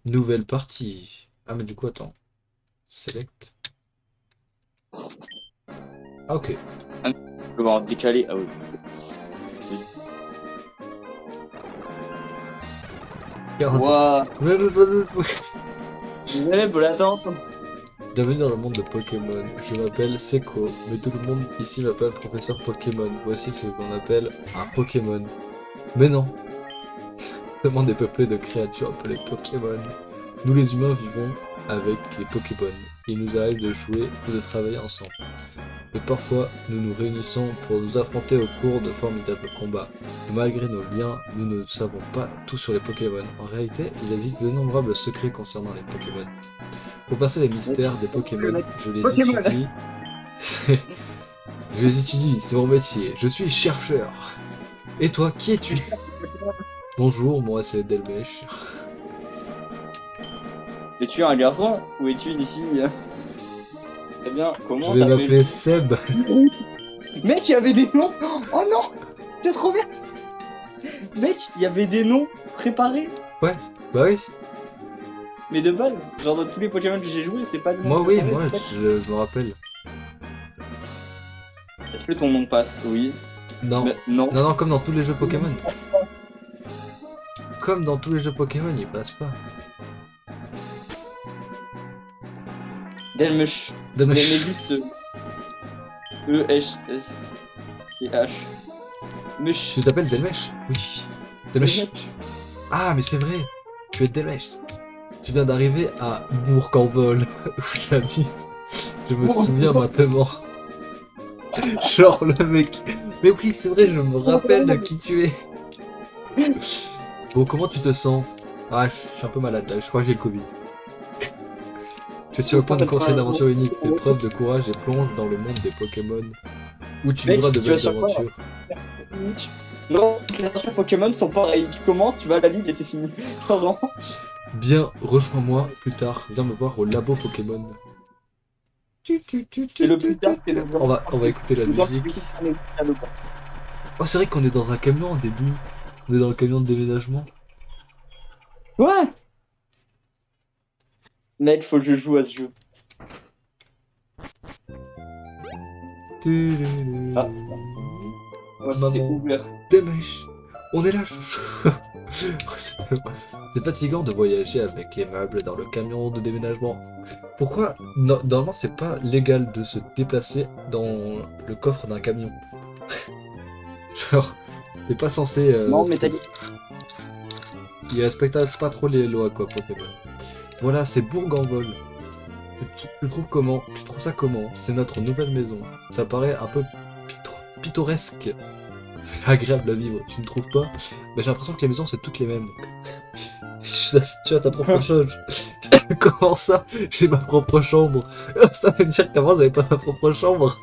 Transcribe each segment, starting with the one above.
Nouvelle partie. Ah, mais du coup, attends. Select. Ah, ok. Ah, je vais voir décalé. Ah oui. 40 ans. Ouah. Ouais, pour l'attente. Bienvenue dans le monde de Pokémon. Je m'appelle Seko, mais tout le monde ici m'appelle professeur Pokémon. Voici ce qu'on appelle un Pokémon. Mais non, ce monde est peuplé de créatures appelées Pokémon. Nous les humains vivons avec les Pokémon. Il nous arrive de jouer ou de travailler ensemble. Et parfois, nous nous réunissons pour nous affronter au cours de formidables combats. Malgré nos liens, nous ne savons pas tout sur les Pokémon. En réalité, il existe d'innombrables secrets concernant les Pokémon. Pour passer les mystères des Pokémon, je les Pokémon. étudie. Je les étudie, c'est mon métier. Je suis chercheur. Et toi, qui es-tu? Bonjour, moi c'est Delmech. Es-tu un garçon ou es-tu une fille? Très bien, Je comment vais t'appelles? m'appeler Seb. Mec, il y avait des noms. Oh non, c'est trop bien. Mec, il y avait des noms préparés. Ouais, bah oui. Mais de base, genre dans tous les Pokémon que j'ai joué, c'est pas des noms Moi oui, préparés. moi c'est ça je me rappelle. Est-ce que ton nom passe? Oui. Non. Mais non. Non, non, comme dans tous les jeux Pokémon. Comme dans tous les jeux Pokémon, il passe pas. Delmech. Mais Delmech. juste E-H-S-T-H. Mech. Tu t'appelles Delmech? Oui. Delmech. Ah, mais c'est vrai. Tu es Delmech. Tu viens d'arriver à Bourg-en-Vol, où j'habite. Je me souviens maintenant. Genre le mec. Mais oui, c'est vrai, je me rappelle de qui tu es. Bon, comment tu te sens? Ah, je suis un peu malade là, je crois que j'ai le Covid. Je suis au point de commencer une aventure unique, fais preuve de courage et plonge dans le monde des Pokémon, où tu Mec, vivras de tu vas belles sur quoi? aventures. Non, les anciens Pokémon sont pareils. Tu commences, tu vas à la ligue et c'est fini. Vraiment. Bien, rejoins-moi plus tard, viens me voir au labo Pokémon. Et le plus tard, c'est le On va écouter la musique. Oh, c'est vrai qu'on est dans un camion au début. On est dans le camion de déménagement. Quoi? Mec, faut que je joue à ce jeu. Ah, ouais, c'est Maman, ouvert. Dépêche, on est là, chouchou. C'est fatigant de voyager avec les meubles dans le camion de déménagement. Pourquoi normalement c'est pas légal de se déplacer dans le coffre d'un camion? Genre, t'es pas censé. Non, mais t'as dit. Il respecte pas trop les lois quoi, Pokémon. Voilà, c'est Bourg-en-Vol. Tu trouves comment? Tu trouves ça comment? C'est notre nouvelle maison. Ça paraît un peu pittoresque. Agréable à vivre, tu ne trouves pas? Mais j'ai l'impression que les maisons c'est toutes les mêmes. Tu as ta propre chambre. Comment ça? J'ai ma propre chambre. Ça veut dire qu'avant j'avais pas ma propre chambre.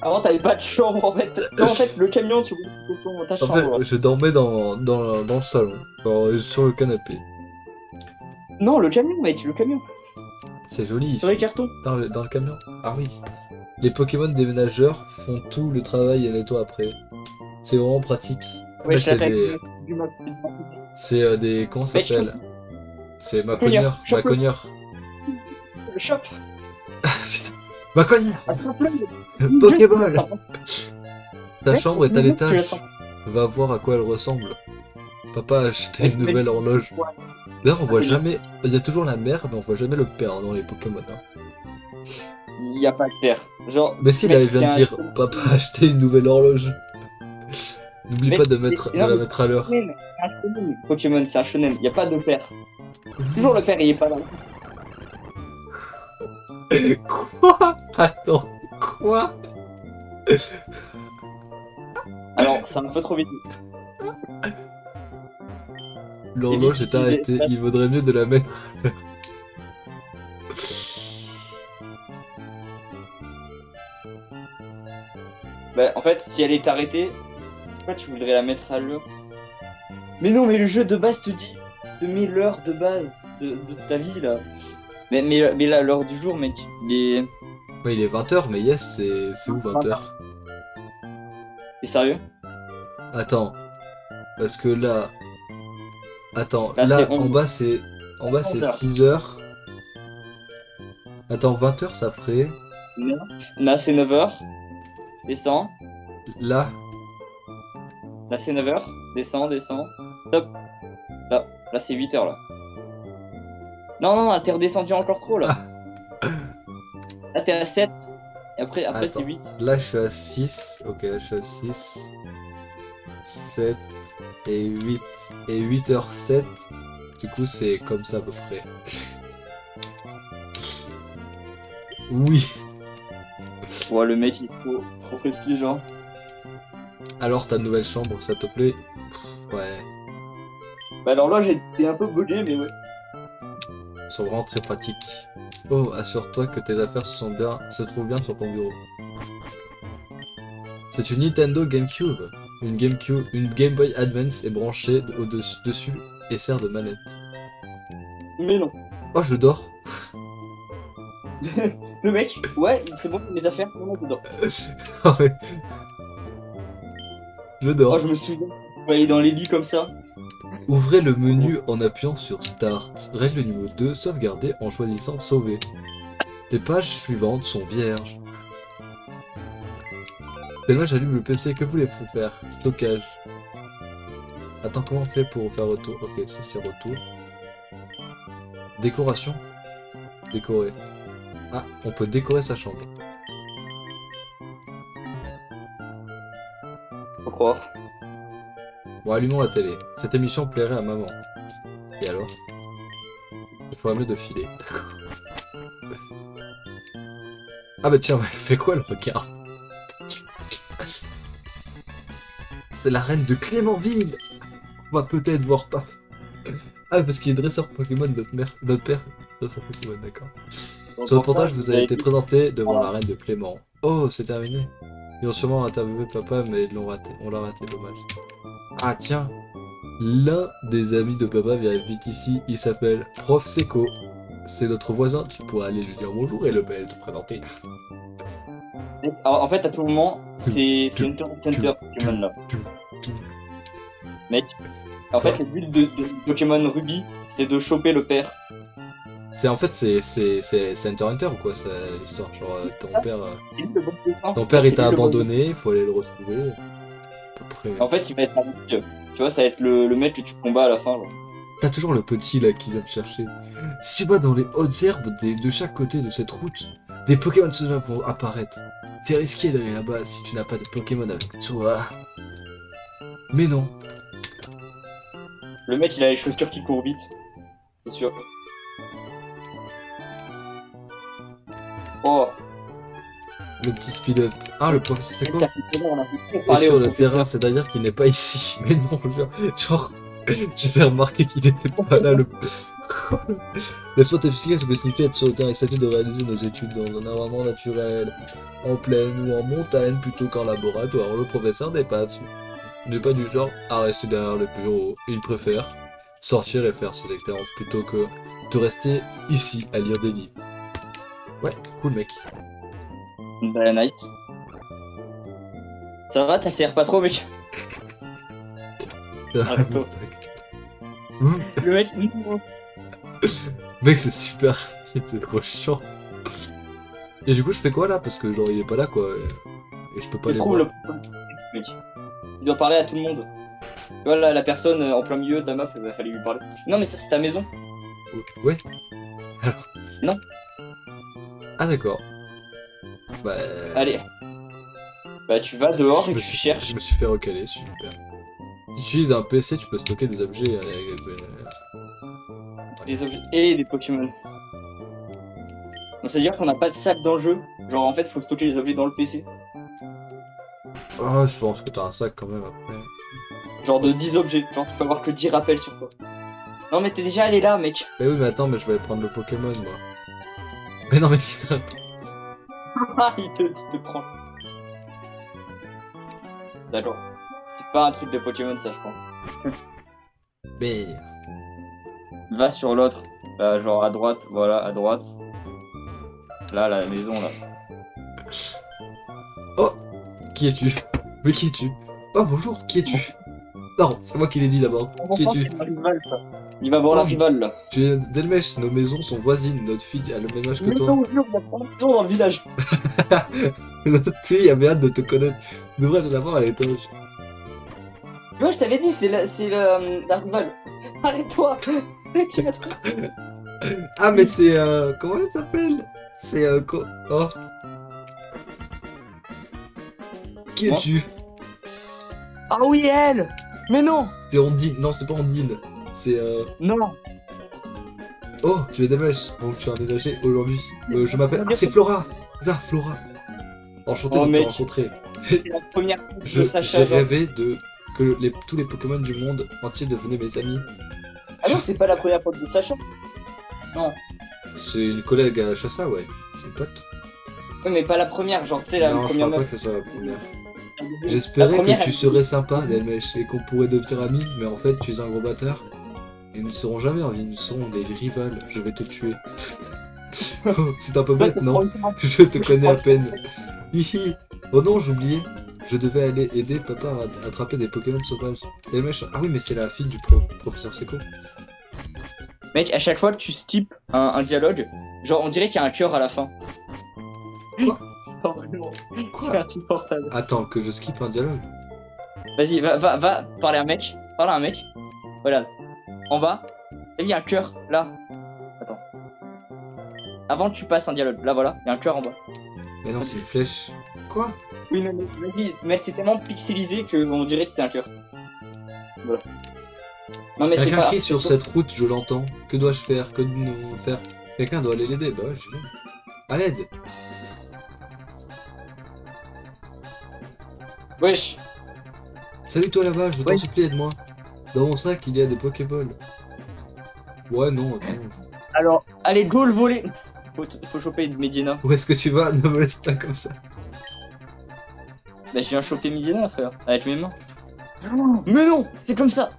Avant, t'avais pas de chambre en fait. Non, en fait, le camion, tu ouvres ta En chambre. fait, je dormais dans le salon, genre, sur le canapé. Non, le camion, mec, le camion. C'est joli Sur les ici. cartons. Dans le camion. Ah oui. Les Pokémon déménageurs font tout le travail et nettoient après. C'est vraiment pratique. Ouais, Mais je c'est t'attaque des. du mat. C'est des. Comment ça Mec, s'appelle? C'est Cogneur, Macogneur. chope-le. Macogneur. Le shop. Putain. Macogneur! Attrape-le. Pokéball! Ta Mec, chambre est à tu l'étage. l'attends. Va voir à quoi elle ressemble. Papa a acheté Mec, une nouvelle horloge. Ouais. D'ailleurs, on voit c'est bien. jamais. Il y a toujours la mère, mais on voit jamais le père dans les Pokémon. Hein. Il y a pas de terre. Genre, Mais si, là, mec, il vient c'est de un dire Papa a acheté une nouvelle horloge. N'oublie Mec, pas de la mettre à l'heure. c'est un shonen. Pokémon, c'est un shonen. Il y a pas de père. Toujours le père, il est pas là. Quoi? Attends, quoi? Alors, c'est un peu trop vite. L'horloge est arrêtée, il vaudrait mieux de la mettre à l'heure. Bah, en fait, si elle est arrêtée, pourquoi tu voudrais la mettre à l'heure? Mais non, mais le jeu de base te dit de mets l'heure de base de ta vie là. Mais là, l'heure du jour, mec, il est. Ouais, il est 20h, mais yes, c'est où 20h? T'es sérieux? Attends, parce que là. Attends, Là, là c'est en 11. bas c'est en bas c'est 11h. 6h. Attends, 20h ça ferait. Là, c'est 9h. Descends. Là. Là, c'est 9h. Descends, descends. Stop. Là, c'est 8h, là. Non, là, t'es redescendu encore trop, là. Là, t'es à 7. Et après Attends. c'est 8. Là je suis à 6. Ok, là je suis à 6. 7 et 8. Et 8h07. Du coup c'est comme ça à peu près. Oui. Ouais, le mec, il est trop prestige, hein. Alors ta nouvelle chambre, ça te plaît? Ouais. Bah alors là, j'ai été un peu bugué, mais ouais. Ils sont vraiment très pratiques. Oh, assure-toi que tes affaires se trouvent bien sur ton bureau. C'est une Nintendo GameCube. Une Game Boy Advance est branchée dessus et sert de manette. Mais non. Oh, je dors. Le mec, ouais, c'est bon pour mes affaires, non, dedans. Ah ouais. Je Oh, dors. je me souviens, on va aller dans les lits comme ça. Ouvrez le menu en appuyant sur Start. Règle numéro 2, sauvegarder en choisissant Sauver. Les pages suivantes sont vierges. Demain j'allume le PC, que voulez-vous faire? Stockage. Attends, comment on fait pour faire retour? Ok, ça c'est retour. Décoration. Décorer. Ah, on peut décorer sa chambre. Faut croire. Bon, allumons la télé. Cette émission plairait à maman. Et alors? Il faudra mieux de filer. D'accord. Ah bah tiens, fais quoi le regard? C'est la reine de Clémentville. On va peut-être voir pas. Ah, parce qu'il est dresseur Pokémon, notre père. Dresseur Pokémon, d'accord. Ce reportage vous a été présenté devant la reine de Clément. Oh, c'est terminé. Ils ont sûrement interviewé papa, mais ils l'ont raté. On l'a raté, dommage. Ah tiens, l'un des amis de papa vite ici, il s'appelle Prof Seco. C'est notre voisin, tu pourrais aller lui dire bonjour et le bel te présenter. Alors, en fait, à tout moment, c'est Enter Center Pokémon là. Mec, en fait, le but de Pokémon Ruby, c'était de choper le père. C'est en fait c'est Hunter x Hunter ou quoi c'est l'histoire genre ton père il t'a abandonné, il faut aller le retrouver. À peu près. En fait, il va être un mec, tu vois, ça va être le mec que tu combats à la fin. Genre. T'as toujours le petit là qui vient te chercher. Si tu vas dans les hautes herbes de chaque côté de cette route, des Pokémon sauvages vont apparaître. C'est risqué d'aller là-bas si tu n'as pas de Pokémon avec toi. Mais non. Le mec, il a les chaussures qui courent vite. C'est sûr. Oh. Le petit speed-up. Ah, le professeur, c'est quoi? Et sur le terrain, c'est-à-dire qu'il n'est pas ici. Mais non, genre j'avais remarqué qu'il était pas là. Laisse-moi t'expliquer ce que signifie être sur le terrain. Il s'agit de réaliser nos études dans un environnement naturel, en plaine ou en montagne, plutôt qu'en laboratoire. Le professeur n'est pas du genre à rester derrière le bureau. Il préfère sortir et faire ses expériences plutôt que de rester ici à lire des livres. Ouais, cool mec. Bah, nice. Ça va, t'assères pas trop, mec? Arrête-toi. Le mec, mec, c'est super rapide, c'est trop chiant. Et du coup, je fais quoi là? Parce que genre, il est pas là quoi. Et je peux pas il les trouve voir. le mec. Il doit parler à tout le monde. Tu vois, là, la personne en plein milieu de la map, il va falloir lui parler. Non, mais ça, c'est ta maison. Ouais. Alors. Non. Ah, d'accord. Bah. Allez. Bah, tu vas dehors et tu cherches. Je me suis fait recaler, super. Si tu utilises un PC, tu peux stocker des objets. Des objets et des Pokémon. Donc, ça veut dire qu'on n'a pas de sac dans le jeu. Genre, en fait, faut stocker les objets dans le PC. Ah, je pense que t'as un sac quand même après. Genre de 10 objets. Genre, tu peux avoir que 10 rappels sur toi. Non, mais t'es déjà allé là, mec. Mais oui, mais attends, mais je vais aller prendre le Pokémon moi. Mais non, mais putain. il te prend. D'accord. C'est pas un truc de Pokémon, ça, je pense. Mais. Va sur l'autre. Genre à droite, voilà, à droite. Là, la maison, là. Oh, qui es-tu? Mais qui es-tu? Oh, bonjour, qui es-tu? Non, c'est moi qui l'ai dit d'abord. Qui es-tu? C'est la rivale, ça. Il va voir la Oh. rivale là. Tu es Delmèche, nos maisons sont voisines, notre fille a le même âge que Mais toi. non, jure, il y a pas de maison dans le village. Notre fille avait hâte de te connaître. Tu devrais aller la voir à l'étage. Moi, je t'avais dit, la rivale. Arrête-toi. Tu vas te- Ah, mais c'est comment elle s'appelle? C'est oh. Qui Moi es-tu? Ah oui, elle. Mais non. C'est Ondine. Non, c'est pas Ondine. C'est Non. oh, tu es Delmèche, donc tu as déménagé aujourd'hui. Je m'appelle. Ah, c'est Flora. C'est ça, Flora. Enchanté Oh, de te mec. rencontrer. C'est la première fois que J'ai Sacha. rêvé de que tous les Pokémon du monde entier devenaient mes amis. Ah non, c'est pas la première fois que Sacha. Non. C'est une collègue à Chassa, ouais. C'est une pote. Oui, mais pas la première, genre, tu sais, la Non, je première crois pas meuf. que ce soit la première. La J'espérais première, que tu elle- serais sympa, Delmèche, et qu'on pourrait devenir amis, mais en fait, tu es un gros bâtard. Et nous ne serons jamais amis, nous serons des rivales. Je vais te tuer. C'est un peu bête, non? Je te connais à peine. Hihi. Oh non, j'oubliais. Je devais aller aider papa à attraper des Pokémon sauvages. Delmèche. Ah oui, mais c'est la fille du professeur Seco. Mec, à chaque fois que tu skips un dialogue, genre, on dirait qu'il y a un cœur à la fin. Quoi? Oh, non. C'est Quoi? insupportable. Attends, que je skippe un dialogue. Vas-y, va parler à un mec. Parle à un mec. Voilà. En bas. Et il y a un cœur, là. Attends. Avant que tu passes un dialogue, là voilà, il y a un cœur en bas. Mais non, c'est une flèche. Quoi? Oui, non, mais vas-y, mais c'est tellement pixelisé que on dirait que c'est un cœur. Voilà. Non, mais c'est Quelqu'un pas. crie sur cette route, je l'entends. Que dois-je faire? Que devons-nous faire? Quelqu'un doit aller l'aider. Bah ouais, je vais. À l'aide! Wesh. Salut toi là-bas, je t'en Ouais. supplie, aide-moi. Dans mon sac, il y a des Pokéballs. Ouais, non, attends. Alors, allez, go le voler. Faut choper Medina. Où est-ce que tu vas? Ne me laisse pas comme ça. Bah, je viens choper Medina, frère, avec mes mains. Mais non, c'est comme ça.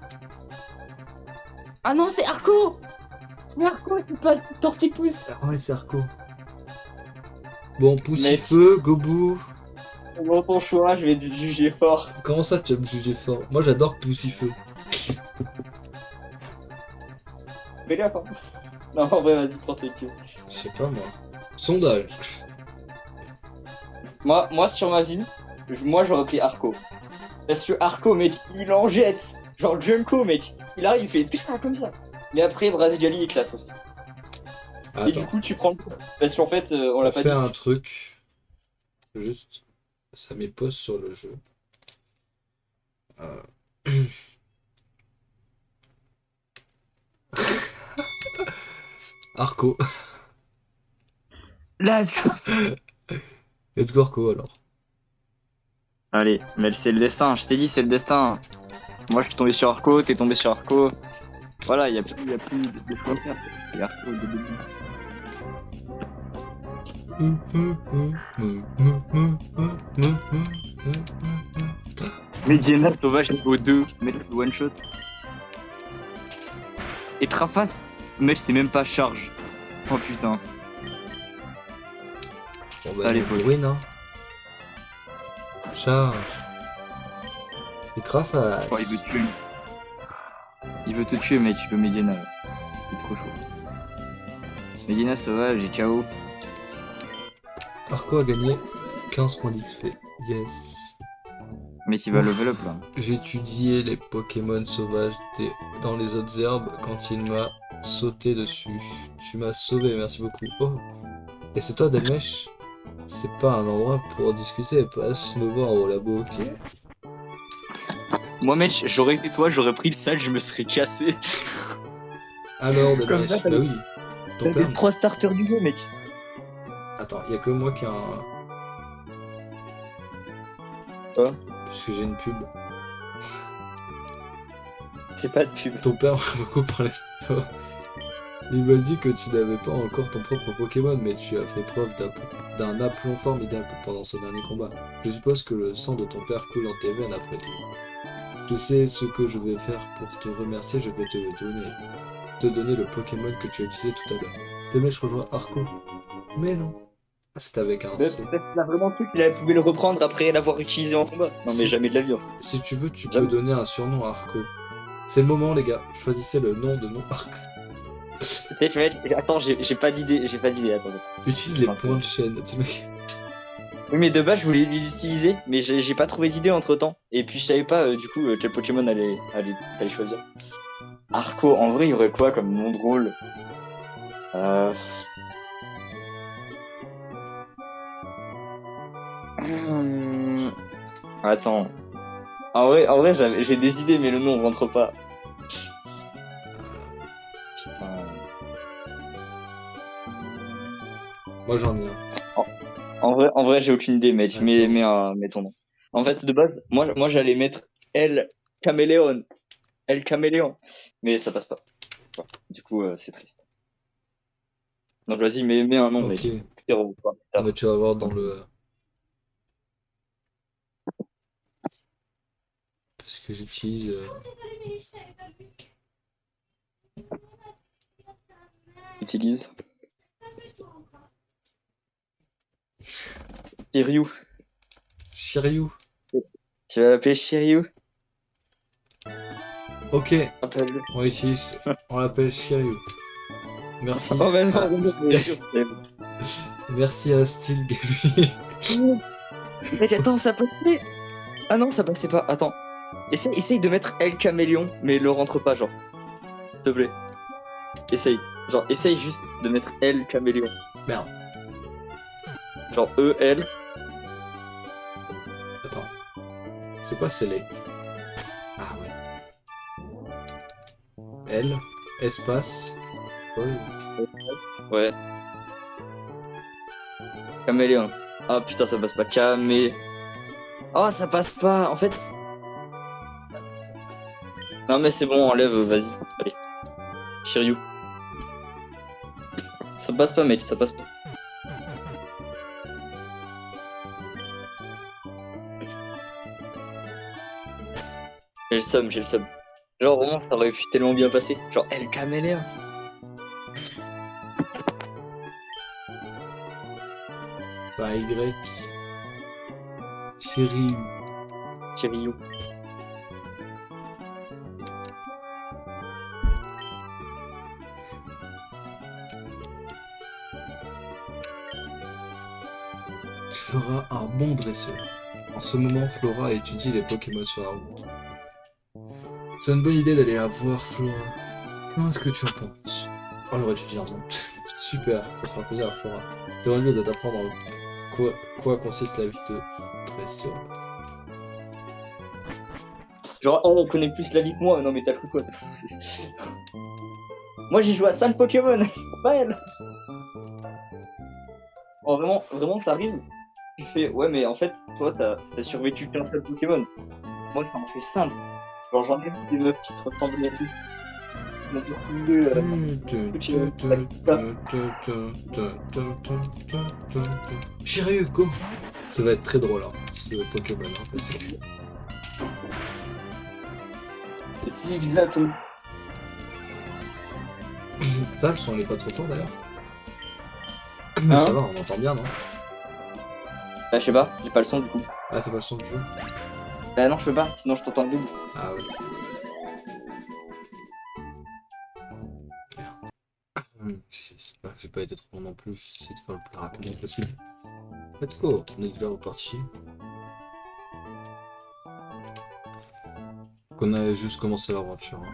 Ah non, c'est Arco. C'est Arco, c'est pas Tortipousse. Ah ouais, c'est Arco. Bon, Poussifeu, Gobou. Dans ton choix, je vais te juger fort. Comment ça, tu vas me juger fort? Moi, j'adore Poussifeu. Fais gaffe, hein. Non, en vrai, vas-y, prends que. Je sais pas, moi. Sondage. Moi, sur ma vie, moi, j'aurais pris Arco. Parce que Arco, mec, il en jette. Genre Junko, mec. Il arrive, il fait tcha comme ça. Mais après, Brasigali, il classe aussi. Et du Attends, coup, tu prends le coup. Parce qu'en fait, on on l'a va pas faire dit. un truc. Juste, ça met pause sur le jeu. Arco. Let's go. Let's go Arco alors. Allez, mais c'est le destin, je t'ai dit, c'est le destin. Moi, je suis tombé sur Arco, t'es tombé sur Arco. Voilà, y a plus de choix à faire. Et Arco, de début. Mediana sauvage niveau 2, mec, one shot. Et Trafast, mec, c'est même pas charge. Oh putain. Bon bah, Allez, nous, faut- win, hein. Charge. Et Krafax. Oh, il veut te tuer. Il veut te tuer, mec, il veut Mediana. C'est trop chaud. Mediana sauvage et KO. Arco a gagné 15 points d'XP. Yes. Mais il va Ouf. level up là. J'ai étudié les Pokémon sauvages dans les autres herbes quand il m'a sauté dessus. Tu m'as sauvé, merci beaucoup. Oh. Et c'est toi, Delmèche? C'est pas un endroit pour discuter, passe me voir au labo, ok? Moi, mec, j'aurais été toi, j'aurais pris le sale, je me serais cassé. Alors, Comme Delmèche, ça, bah oui. Ton T'as père... les 3 starters du jeu, mec. Attends, y a que moi qui a un... Quoi? Parce que j'ai une pub. J'ai pas de pub. Ton père m'a beaucoup parlé de toi. Il m'a dit que tu n'avais pas encore ton propre Pokémon, mais tu as fait preuve d'un aplomb formidable pendant ce dernier combat. Je suppose que le sang de ton père coule dans tes veines après tout. Je sais ce que je vais faire pour te remercier, je vais te donner le Pokémon que tu as utilisé tout à l'heure. Delmèche rejoint Arco. Mais non. Ah, c'était avec un Mais C. peut-être qu'il a vraiment cru qu'il pouvait le reprendre après l'avoir utilisé en combat. Non, mais Si- jamais de la vie. Si tu veux, tu peux Jamais. donner un surnom à Arco. C'est le moment, les gars. Choisissez le nom de mon Arco. Tu sais, attends, j'ai pas d'idée, attendez. Utilise les Enfin, points de chaîne. Tu sais, mec. Oui, mais de base, je voulais l'utiliser, mais j'ai pas trouvé d'idée entre temps. Et puis, je savais pas, du coup, quel Pokémon t'allais choisir. Arco, en vrai, il y aurait quoi comme nom drôle? Euh... hmm, Attends. En vrai, j'ai des idées, mais le nom rentre pas. Putain. Moi, j'en ai un. En, en vrai, j'ai aucune idée, mec. Mais, Attends. mais ton nom. En fait, de base, moi, j'allais mettre El Caméléon. El Caméléon. Mais ça passe pas. Voilà. Du coup, c'est triste. Donc, vas-y, mets un nom, Ok. mec. Frérot, quoi. Mais tu vas voir dans le. Parce que j'utilise. Utilise. Shiryu. Shiryu. Tu vas l'appeler Shiryu? Ok. Appelle-le. On utilise. On l'appelle Shiryu. Merci. Oh, bah à... non, bien sûr. Merci à Steel Gaming. Mec, attends, ça passait. Ah non, ça passait pas. Attends. Essaye de mettre El Caméléon, mais le rentre pas, genre. S'il te plaît. Essaye. Genre, essaye juste de mettre El Caméléon. Merde. Genre E-L. Attends. C'est quoi Select? Ah ouais. L. Espace. Ouais. Ouais. Caméléon. Ah putain, ça passe pas. Oh, ça passe pas. En fait. Non, mais c'est bon, enlève, vas-y. Allez. Shiryu. Ça passe pas, mec, ça passe pas. J'ai le seum. Genre, vraiment, ça aurait pu tellement bien passer. Genre, El Caméléon. Par Y. Shiryu. Shiryu. Tu feras un bon dresseur. En ce moment, Flora étudie les Pokémon sur la route. C'est une bonne idée d'aller la voir, Flora. Qu'est-ce que tu en penses? Oh, j'aurais dû dire non. Super, ça fera plaisir à Flora. T'aurais mieux de t'apprendre quoi consiste la vie de dresseur. Genre, oh, on connaît plus la vie que moi. Non, mais t'as cru quoi? Moi, j'ai joué à 5 Pokémon. Pas elle. Oh, vraiment, t'arrives. Tu fais, ouais, mais en fait, toi, t'as survécu qu'un seul Pokémon. Moi, j'en fais 5. Genre, j'en ai vu des meufs qui se ressemblaient à tout. Ils m'ont retrouvé, Shiryu, go! Ça va être très drôle, hein, ce Pokémon. Hein, parce que... Zigzag. Ça, le son n'est pas trop fort d'ailleurs. Hein? Ça va, on entend bien, non? Bah, je sais pas, j'ai pas le son du coup. Ah, t'as pas le son du jeu? Bah, non, je peux pas, sinon je t'entends double. Ah oui. J'espère que j'ai pas été trop long non plus, j'essaie de faire le plus rapidement possible. Let's go, on est déjà reparti. On a juste commencé l'aventure. Hein.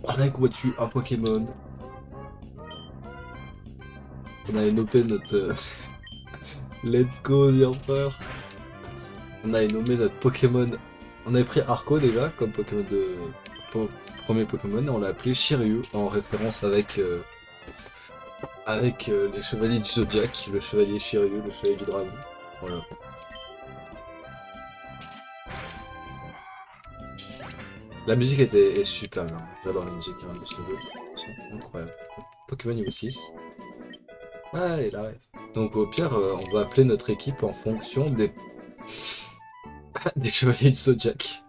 On a combattu un Pokémon. On a nommé notre... Let's go, The Emperor. On avait nommé notre Pokémon... On avait pris Arco déjà comme Pokémon de... Premier Pokémon et on l'a appelé Shiryu en référence avec les chevaliers du Zodiac, le chevalier Shiryu, le chevalier du dragon. Voilà. La musique est super bien, j'adore la musique hein, de ce jeu, c'est incroyable. Pokémon niveau 6. Ah, et la rêve. Donc au pire, on va appeler notre équipe en fonction des chevaliers du Zodiac.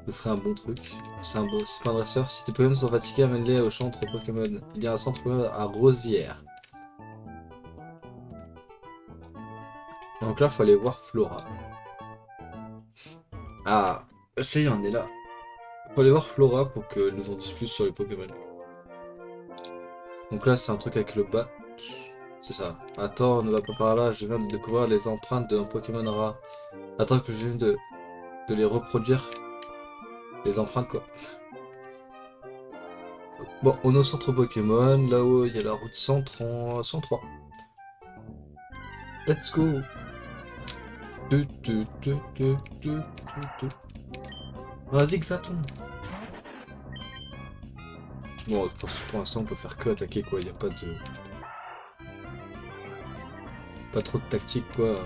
Ce serait un bon truc. C'est pas un dresseur. Si tes Pokémon sont fatigués, amène-les au centre Pokémon. Il y a un centre Pokémon à Rosière. Donc là, faut aller voir Flora. Ah, ça y est, on est là. Faut aller voir Flora pour qu'elle nous en dise plus sur les Pokémon. Donc là, c'est un truc avec le bas. C'est ça. Attends, ne va pas par là. Je viens de découvrir les empreintes de un Pokémon rare. Attends que je viens de les reproduire. Les empreintes, quoi. Bon, on est au centre Pokémon. Là-haut, il y a la route 103. Let's go. Vas-y, Xaton. Bon, pour l'instant, on peut faire que attaquer, quoi. Il n'y a pas de... Pas trop de tactique, quoi.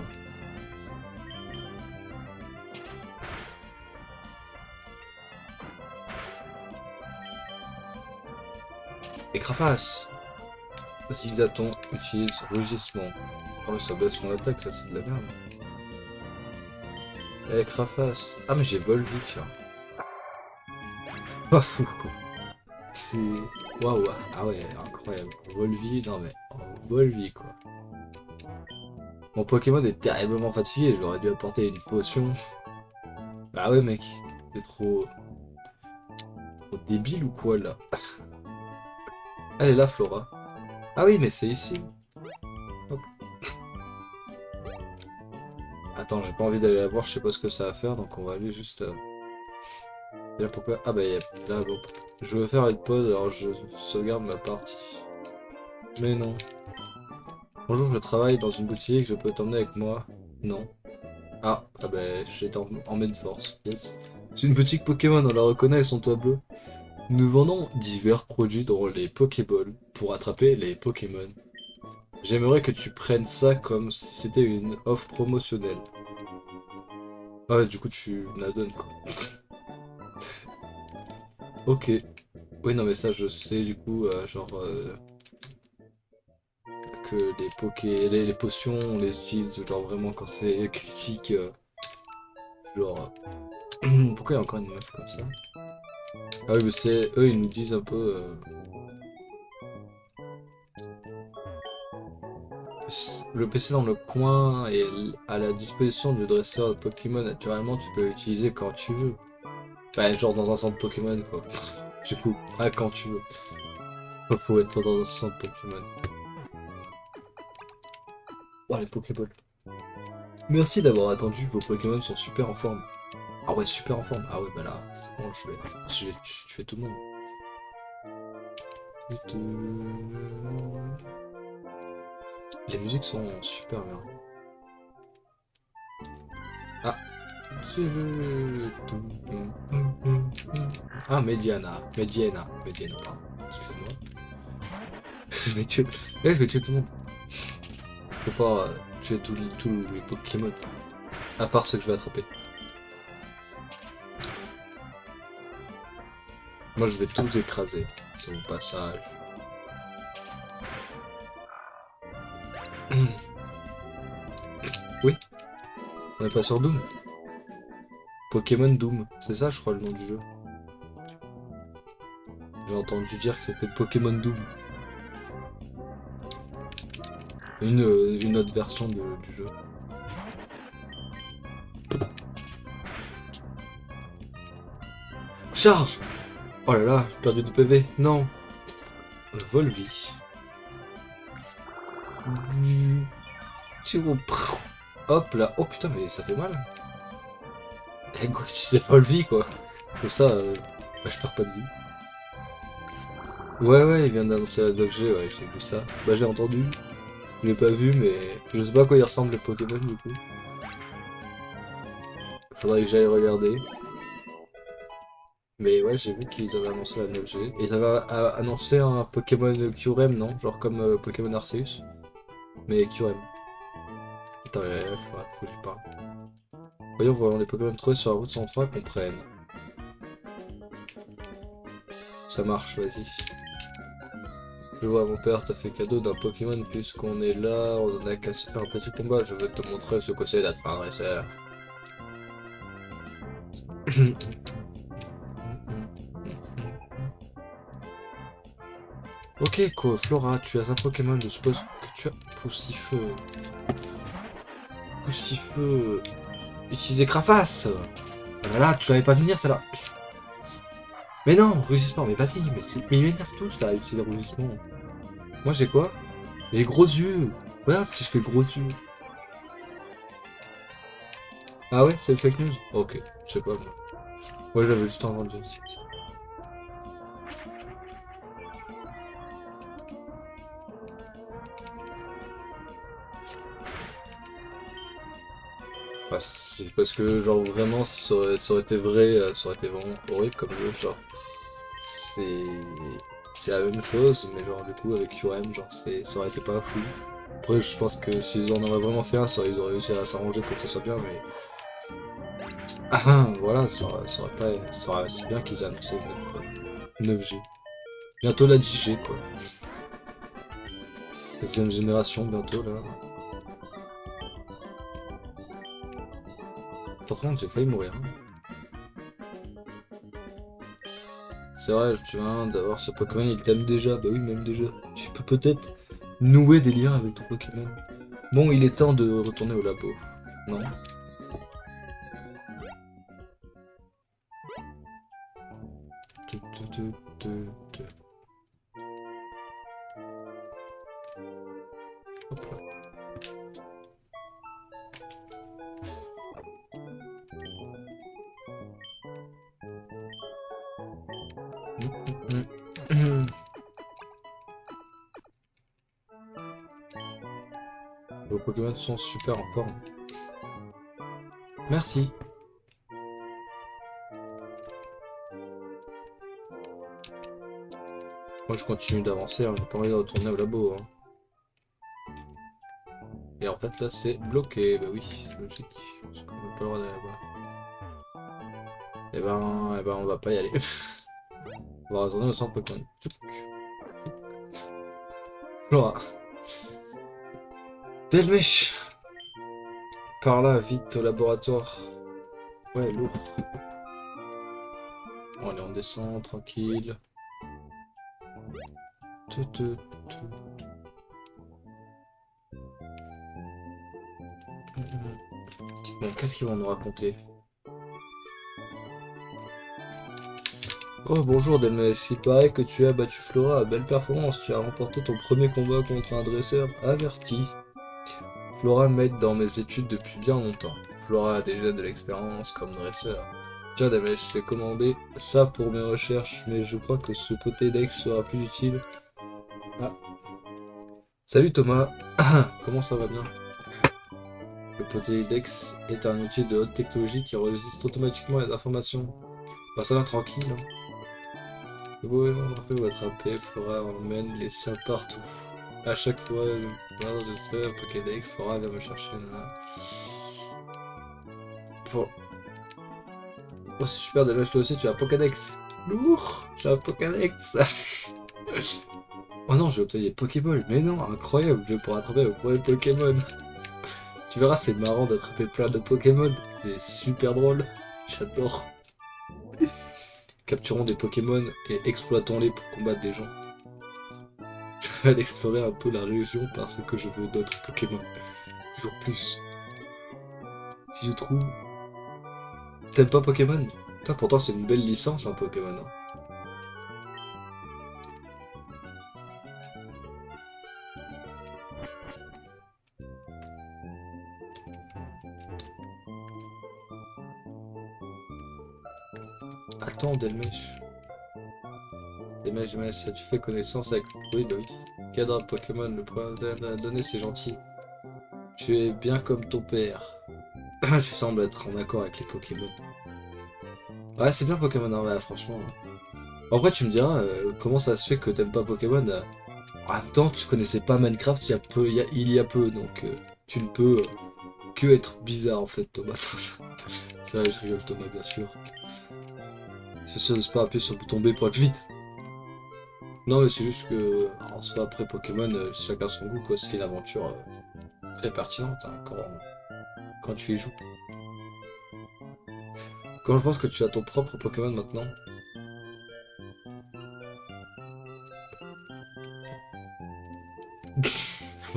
Et Craface. Zigzaton utilise rugissement. Oh, ça baisse mon attaque, ça, c'est de la merde. Eh, Craface. Ah, mais j'ai Volvi, tiens. C'est pas fou, quoi. C'est... Waouh. Ah ouais, incroyable. Volvi, non mais... Volvi, quoi. Mon Pokémon est terriblement fatigué, j'aurais dû apporter une potion. Bah ouais, mec. T'es trop débile ou quoi, là? Elle est là, Flora. Ah oui, mais c'est ici. Hop. Attends, j'ai pas envie d'aller la voir, je sais pas ce que ça va faire, donc on va aller juste... Et là, pourquoi... Ah bah, là, bon. Je veux faire une pause, alors je sauvegarde ma partie. Mais non. Bonjour, je travaille dans une boutique, je peux t'emmener avec moi? Non. Ah bah, j'étais en main force. Yes. C'est une boutique Pokémon, on la reconnaît, son toit bleu. Nous vendons divers produits dans les Pokéballs pour attraper les Pokémon. J'aimerais que tu prennes ça comme si c'était une offre promotionnelle. Ah ouais, du coup tu me la donnes, quoi. Ok. Oui, non mais ça je sais, du coup, que les potions, on les utilise genre vraiment quand c'est critique. Genre... Pourquoi il y a encore une meuf comme ça? Ah oui, mais c'est... Eux, ils nous disent un peu... Le PC dans le coin est à la disposition du dresseur de Pokémon. Naturellement, tu peux l'utiliser quand tu veux. Bah, genre dans un centre Pokémon, quoi. Du coup, ah, quand tu veux. Faut être dans un centre Pokémon. Oh, les Pokéballs. Merci d'avoir attendu, vos Pokémon sont super en forme. Ah ouais, super en forme. Ah ouais, bah là, c'est bon, je vais tuer tout le monde. Les musiques sont super bien. Ah. Ah, Mediana, pardon. Excusez-moi. Je vais tuer... je vais tuer tout le monde. Faut pas tuer tous les Pokémon. À part ceux que je vais attraper. Moi, je vais tous écraser. C'est mon passage. Oui, on est pas sur Doom. Pokémon Doom, c'est ça je crois le nom du jeu. J'ai entendu dire que c'était Pokémon Doom. Une autre version du jeu. Charge! Oh là là, j'ai perdu de PV. Non. Volvi. Hop là. Oh putain, mais ça fait mal. Eh go, tu sais Volvi quoi. Et ça, bah, je perds pas de vie. Ouais, il vient d'annoncer la 9G, ouais, j'ai vu ça. Bah j'ai entendu. Je l'ai pas vu, mais je sais pas à quoi ils ressemblent les Pokémon du coup. Faudrait que j'aille regarder. Mais ouais, j'ai vu qu'ils avaient annoncé la 9G. Et ils avaient annoncé un Pokémon Kyurem, non? Genre comme Pokémon Arceus. Mais Kyurem. Attends, faut que je parle. Voyons les Pokémon trouvés sur la route 103 qu'on prenne. Ça marche, vas-y. Je vois, mon père t'a fait cadeau d'un Pokémon puisqu'on est là, on en a qu'à se faire un petit combat. Je veux te montrer ce que c'est d'être un dresseur. Ok, quoi, Flora, tu as un Pokémon, je suppose que tu as Poussifeu. Poussifeu. Utiliser Craface. Ah là là, tu l'avais pas venir, ça là. Mais non, rugissement, mais vas-y, mais ils m'énervent tous là, utiliser le rugissement. Moi j'ai quoi? J'ai gros yeux. Regarde si je fais gros yeux. Ah ouais, c'est fake news? Ok, je sais pas moi. Moi j'avais juste entendu. Bah, c'est parce que genre vraiment si ça aurait été vrai, ça aurait été vraiment horrible comme jeu, genre. C'est c'est la même chose, mais genre du coup avec URM, genre ça aurait été pas fou. Après je pense que s'ils en auraient vraiment fait un, ils auraient réussi à s'arranger pour que ça soit bien, mais ah voilà, c'est bien qu'ils aient annoncé le 9G. Bientôt la 10G quoi. Deuxième génération bientôt là. Pourtant j'ai failli mourir, hein. C'est vrai, tu viens d'avoir ce Pokémon, il t'aime déjà. Bah oui, même déjà. Tu peux peut-être nouer des liens avec ton Pokémon. Bon, il est temps de retourner au labo. Non? Tu, tu, tu, tu. Hop là. Vos Pokémon sont super en forme. Merci. Moi je continue d'avancer, hein. J'ai pas envie de retourner au labo, hein. Et en fait là c'est bloqué, bah oui, c'est logique. Parce qu'on n'a pas le droit d'aller là-bas. Et ben on va pas y aller. On va retourner au centre Pokémon. Flora. Delmèche. Par là, vite au laboratoire. Ouais, lourd. Bon, allez, on descend, tranquille. Tout, tout, tout. Bon, qu'est-ce qu'ils vont nous raconter? Oh, bonjour Delmèche, il paraît que tu as battu Flora à belle performance. Tu as remporté ton premier combat contre un dresseur averti. Flora m'aide dans mes études depuis bien longtemps. Flora a déjà de l'expérience comme dresseur. Tiens Delmèche, je t'ai commandé ça pour mes recherches, mais je crois que ce Pokédex sera plus utile. Ah. Salut Thomas, comment ça va bien? Le Pokédex est un outil de haute technologie qui enregistre automatiquement les informations. Bah ça va tranquille, hein. Ouais, on peut attraper, Flora emmène les siens partout. À chaque fois, je sais, un Pokédex, Flora va me chercher. Là. Pour... Oh c'est super, déjà toi aussi tu as un Pokédex. Lourd, j'ai un Pokédex. Oh non, j'ai obtenu des Pokéball, mais non, incroyable, je vais pouvoir attraper le premier Pokémon. Tu verras, c'est marrant d'attraper plein de Pokémon, c'est super drôle, j'adore. Capturons des Pokémon et exploitons-les pour combattre des gens. Je vais aller explorer un peu la région parce que je veux d'autres Pokémon. Toujours plus. Si je trouve... T'aimes pas Pokémon? Putain, pourtant c'est une belle licence, un Pokémon. Hein. Attends, Delmèche. Delmèche, as-tu fait connaissance avec... Oui, bah oui. Cadre Pokémon, le problème de la donnée, c'est gentil. Tu es bien comme ton père. Tu sembles être en accord avec les Pokémon. Ouais, c'est bien Pokémon, hein, ouais, franchement. Après, tu me diras, comment ça se fait que t'aimes pas Pokémon en même temps, tu connaissais pas Minecraft il y a peu, donc tu ne peux que être bizarre en fait, Thomas. C'est vrai, je rigole, Thomas, bien sûr. C'est sûr de se pas appuyer sur le bouton B pour être vite. Non, mais c'est juste que, en soi, après Pokémon, chacun son goût, quoi. C'est une aventure très pertinente hein, quand tu y joues. Quand je pense que tu as ton propre Pokémon maintenant.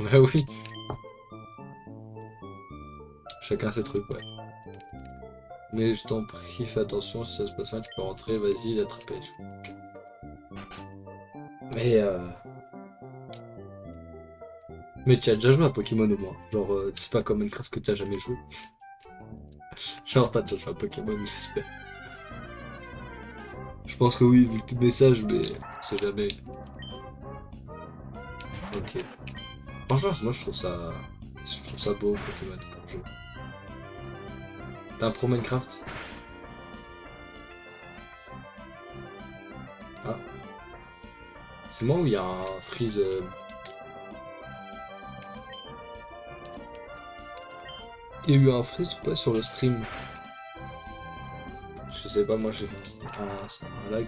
Bah oui. Chacun ses trucs, ouais. Mais je t'en prie, fais attention, si ça se passe mal, tu peux rentrer, vas-y, l'attraper. Ok. Mais Mais tu as déjà joué à Pokémon au moins. Genre, c'est pas comme Minecraft que tu as jamais joué. Genre, t'as déjà joué à Pokémon, j'espère. Je pense que oui, vu tes messages, mais on sait jamais. Ok. Franchement, moi je trouve ça beau Pokémon comme jeu. T'as un pro Minecraft? Ah. C'est moi où il y a un freeze. Il y a eu un freeze ou pas sur le stream? Je sais pas, moi j'ai vu un lag.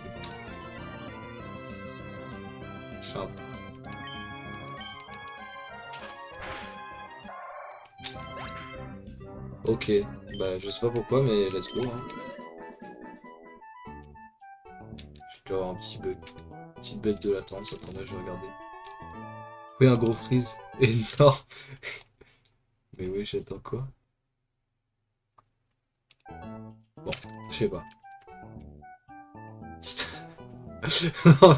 Je suis un... Ok, bah je sais pas pourquoi, mais let's go. Hein. Je dois avoir un petit bug. Petite bug de latence, attendez, je vais regarder. Oui, un gros freeze. Énorme. Mais oui, j'attends quoi? Bon, je sais pas. Non,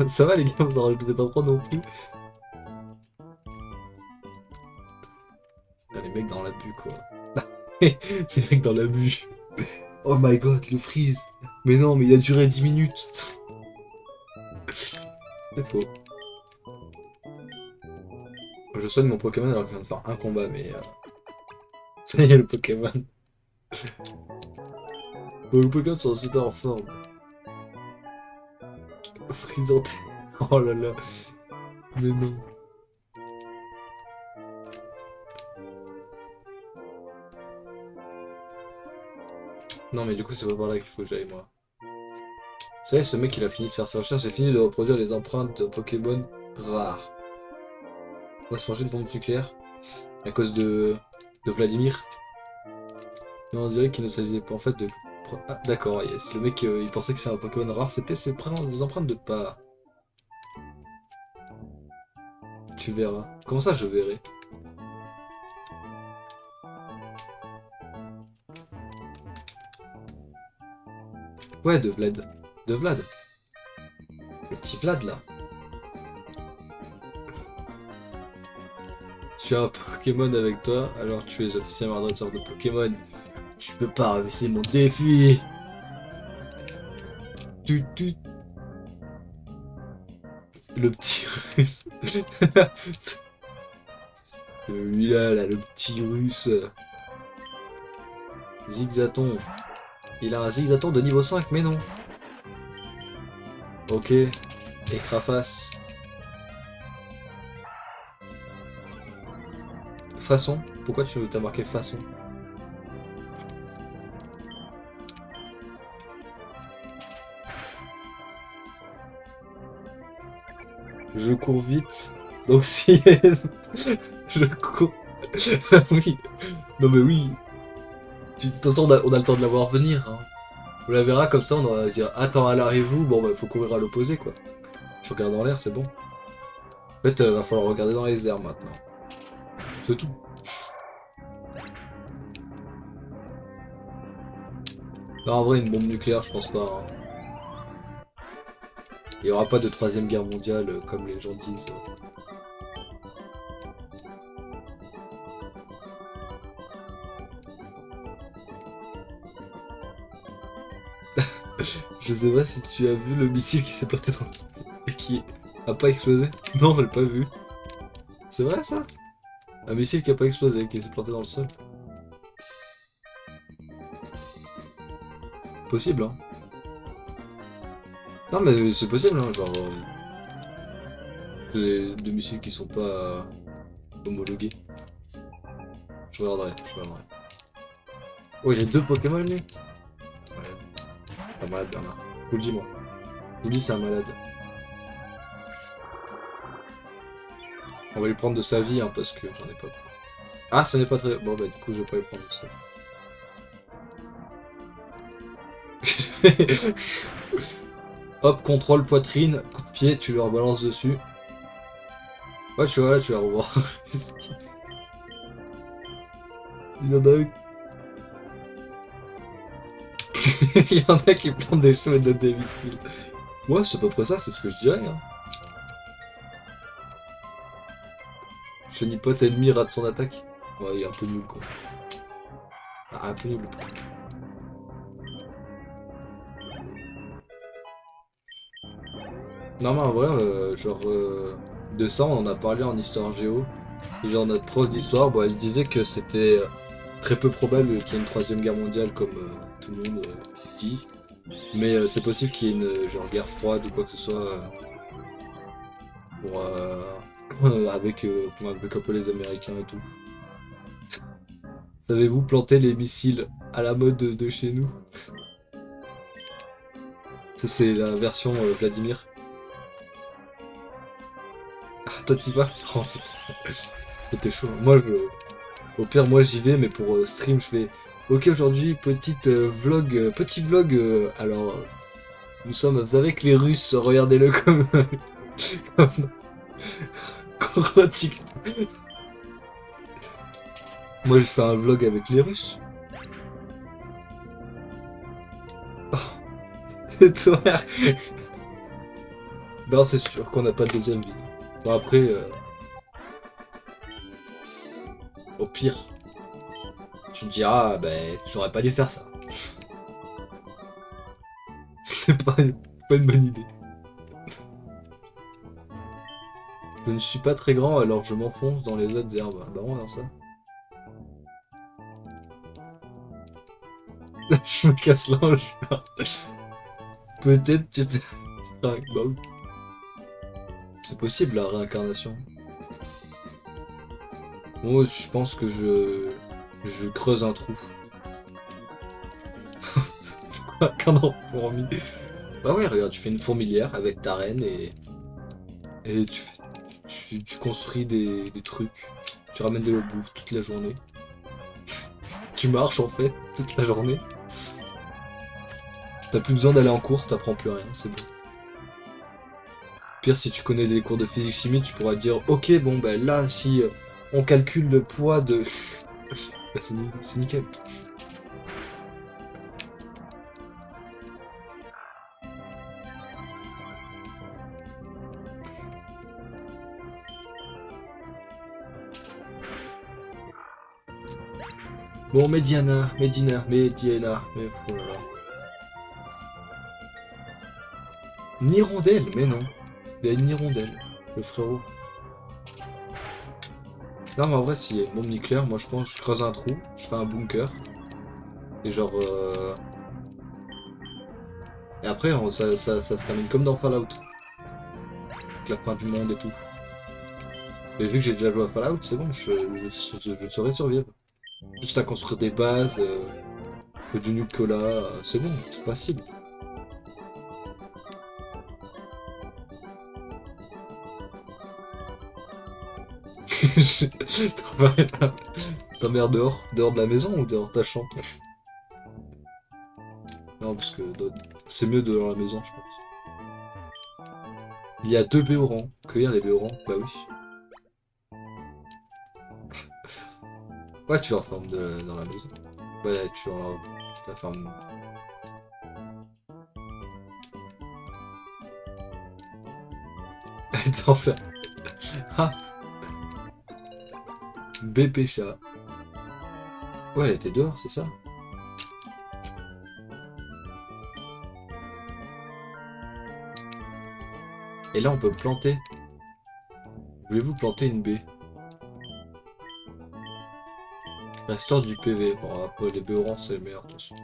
mais ça va les gars, vous en rajoutez pas trop non plus. Ah, les mecs dans l'abus quoi. Les mecs dans l'abus. Oh my god, le freeze. Mais non, mais il a duré 10 minutes. C'est faux. Je soigne mon Pokémon alors qu'il vient de faire un combat, mais... Ça y est, le Pokémon. Le Pokémon sont super en forme. Frisante. Oh là là. Mais non. Non mais du coup c'est pas par là qu'il faut que j'aille moi. Vous savez, ce mec il a fini de faire ses recherches, j'ai fini de reproduire les empreintes de Pokémon rares. On va se manger une bombe nucléaire à cause de Vladimir. Mais on dirait qu'il ne s'agissait pas en fait de... Ah d'accord, yes. Le mec il pensait que c'est un Pokémon rare, c'était des empreintes de pas. Tu verras. Comment ça je verrai? Ouais, de Vlad. De Vlad. Le petit Vlad là. Tu as un Pokémon avec toi, alors tu es officiellement adresseur de Pokémon. Tu peux pas réussir mon défi. Tu. Le petit russe. Celui-là, là, le petit russe. Zigzaton. Il a un Zigzaton de niveau 5, mais non. Ok. Écraface. Façon. Pourquoi tu t'as marqué façon? Je cours vite. Donc si... je cours... oui. Non mais oui. De toute façon, on a le temps de la voir venir. Hein. On la verra comme ça, on va se dire attends, elle arrive où? Bon bah faut courir à l'opposé quoi. Tu regardes dans l'air, c'est bon. En fait, va falloir regarder dans les airs maintenant. C'est tout. Non, en vrai, une bombe nucléaire, je pense pas. Hein. Il n'y aura pas de troisième guerre mondiale comme les gens disent. Je sais pas si tu as vu le missile qui s'est planté dans le sol et qui a pas explosé. Non, je l'ai pas vu. C'est vrai ça? Un missile qui a pas explosé, qui s'est planté dans le sol. Possible, hein. Non, mais c'est possible, hein, genre... c'est des missiles qui sont pas homologués. Je regarderai, je regarderai. Oh, il a deux Pokémon, lui? Ouais. Pas malade, Bernard. Je vous le dis, moi. Je vous le dis, c'est un malade. On va lui prendre de sa vie, hein, parce que j'en ai pas beaucoup. Ah, ce n'est pas très... Bon, bah, du coup, je vais pas lui prendre de ça. Hop, contrôle poitrine, coup de pied, tu leur balances dessus. Ouais, tu vois, là, tu vas revoir. Il y en a un... Il y en a qui plantent des cheveux de des missiles. Ouais, c'est à peu près ça, c'est ce que je dirais. Hein. Chenipote ennemi rate son attaque. Ouais, il est un peu nul, quoi. Ah, un peu nul. Non, mais en vrai, de ça, on en a parlé en histoire géo. Et genre, notre prof d'histoire, bah, elle disait que c'était très peu probable qu'il y ait une troisième guerre mondiale, comme tout le monde dit. Mais c'est possible qu'il y ait une genre guerre froide ou quoi que ce soit pour, avec un peu les Américains et tout. Savez-vous planter les missiles à la mode de chez nous? Ça c'est la version Vladimir. Ah toi t'y vas? Oh putain, c'était chaud. Au pire moi j'y vais mais pour stream je fais. Ok aujourd'hui petit vlog. Alors nous sommes avec les Russes, regardez-le comme comme TikTok. Moi je fais un vlog avec les Russes. Et toi? Non c'est sûr qu'on n'a pas de deuxième vie. Bon après au pire. Tu te diras, ben, j'aurais pas dû faire ça. Pas une bonne idée. Je ne suis pas très grand, alors je m'enfonce dans les autres herbes. Ah bah on va ça. Je me casse l'ange. Peut-être que c'est... Bah oui. C'est possible la réincarnation. Moi je pense que je creuse un trou. Qu'un an fourmi. Bah ouais regarde, tu fais une fourmilière avec ta reine et tu construis des trucs. Tu ramènes de la bouffe toute la journée. Tu marches en fait toute la journée. T'as plus besoin d'aller en cours, t'apprends plus rien, c'est bon. Pire, si tu connais des cours de physique-chimie, tu pourras dire ok, bon, ben là, si on calcule le poids de. Bah, c'est nickel. Bon, Mediana, mais oh là là. Une hirondelle, mais non. Il y a une hirondelle, le frérot. Non, mais en vrai, s'il y a une bombe nucléaire, moi je pense que je creuse un trou, je fais un bunker. Et genre. Et après, ça se termine comme dans Fallout. Avec la fin du monde et tout. Et vu que j'ai déjà joué à Fallout, c'est bon, je saurais survivre. Juste à construire des bases, que du Nucola, c'est bon, c'est facile. Ta mère dehors de la maison ou dehors de ta chambre? Non, parce que c'est mieux dehors de la maison, je pense. Il y a 2 béorans. Cueillir les béorans? Bah oui. Ouais, tu l'enfermes dans la maison. Ouais, tu la fermes. Elle t'enferme. Ah, bébé chat. Ouais, elle était dehors, c'est ça? Et là, on peut planter. Voulez-vous planter une baie? Restaure du PV. Bon, après, les béorans, c'est le meilleur, de toute façon.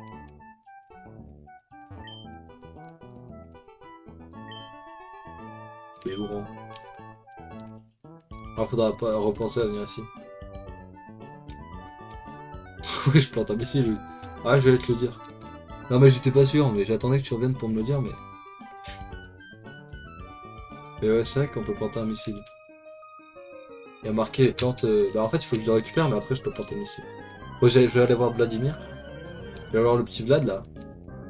Béorans. Alors, faudra pas repenser à venir ici. Oui, je plante un missile, oui. Ah, je vais te le dire. Non, mais j'étais pas sûr, mais j'attendais que tu reviennes pour me le dire, mais... Mais ouais, c'est vrai qu'on peut planter un missile. Il y a marqué les plantes... Bah, en fait, il faut que je le récupère, mais après, je peux planter un missile. Bon, je vais aller voir Vladimir. Je vais voir le petit Vlad, là.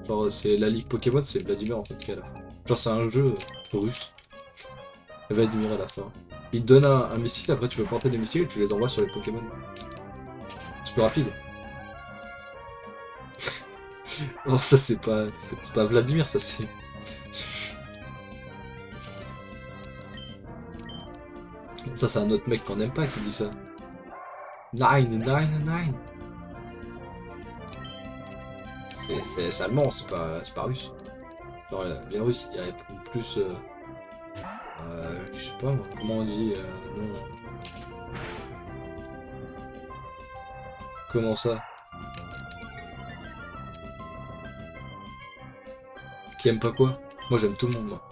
Genre, c'est la ligue Pokémon, c'est Vladimir, en fait, qu'elle a. Genre, c'est un jeu russe. Et Vladimir à la fin. Il te donne un missile, après tu peux porter des missiles et tu les envoies sur les Pokémon. C'est plus rapide. Oh, ça c'est pas... C'est pas Vladimir, ça c'est... Ça c'est un autre mec qu'on aime pas qui dit ça. Nine, nine, nine. C'est allemand, c'est pas russe. Genre, les Russes, ils répondent plus... je sais pas, moi, comment on dit... non. Comment ça? Qui aime pas quoi? Moi j'aime tout le monde, moi.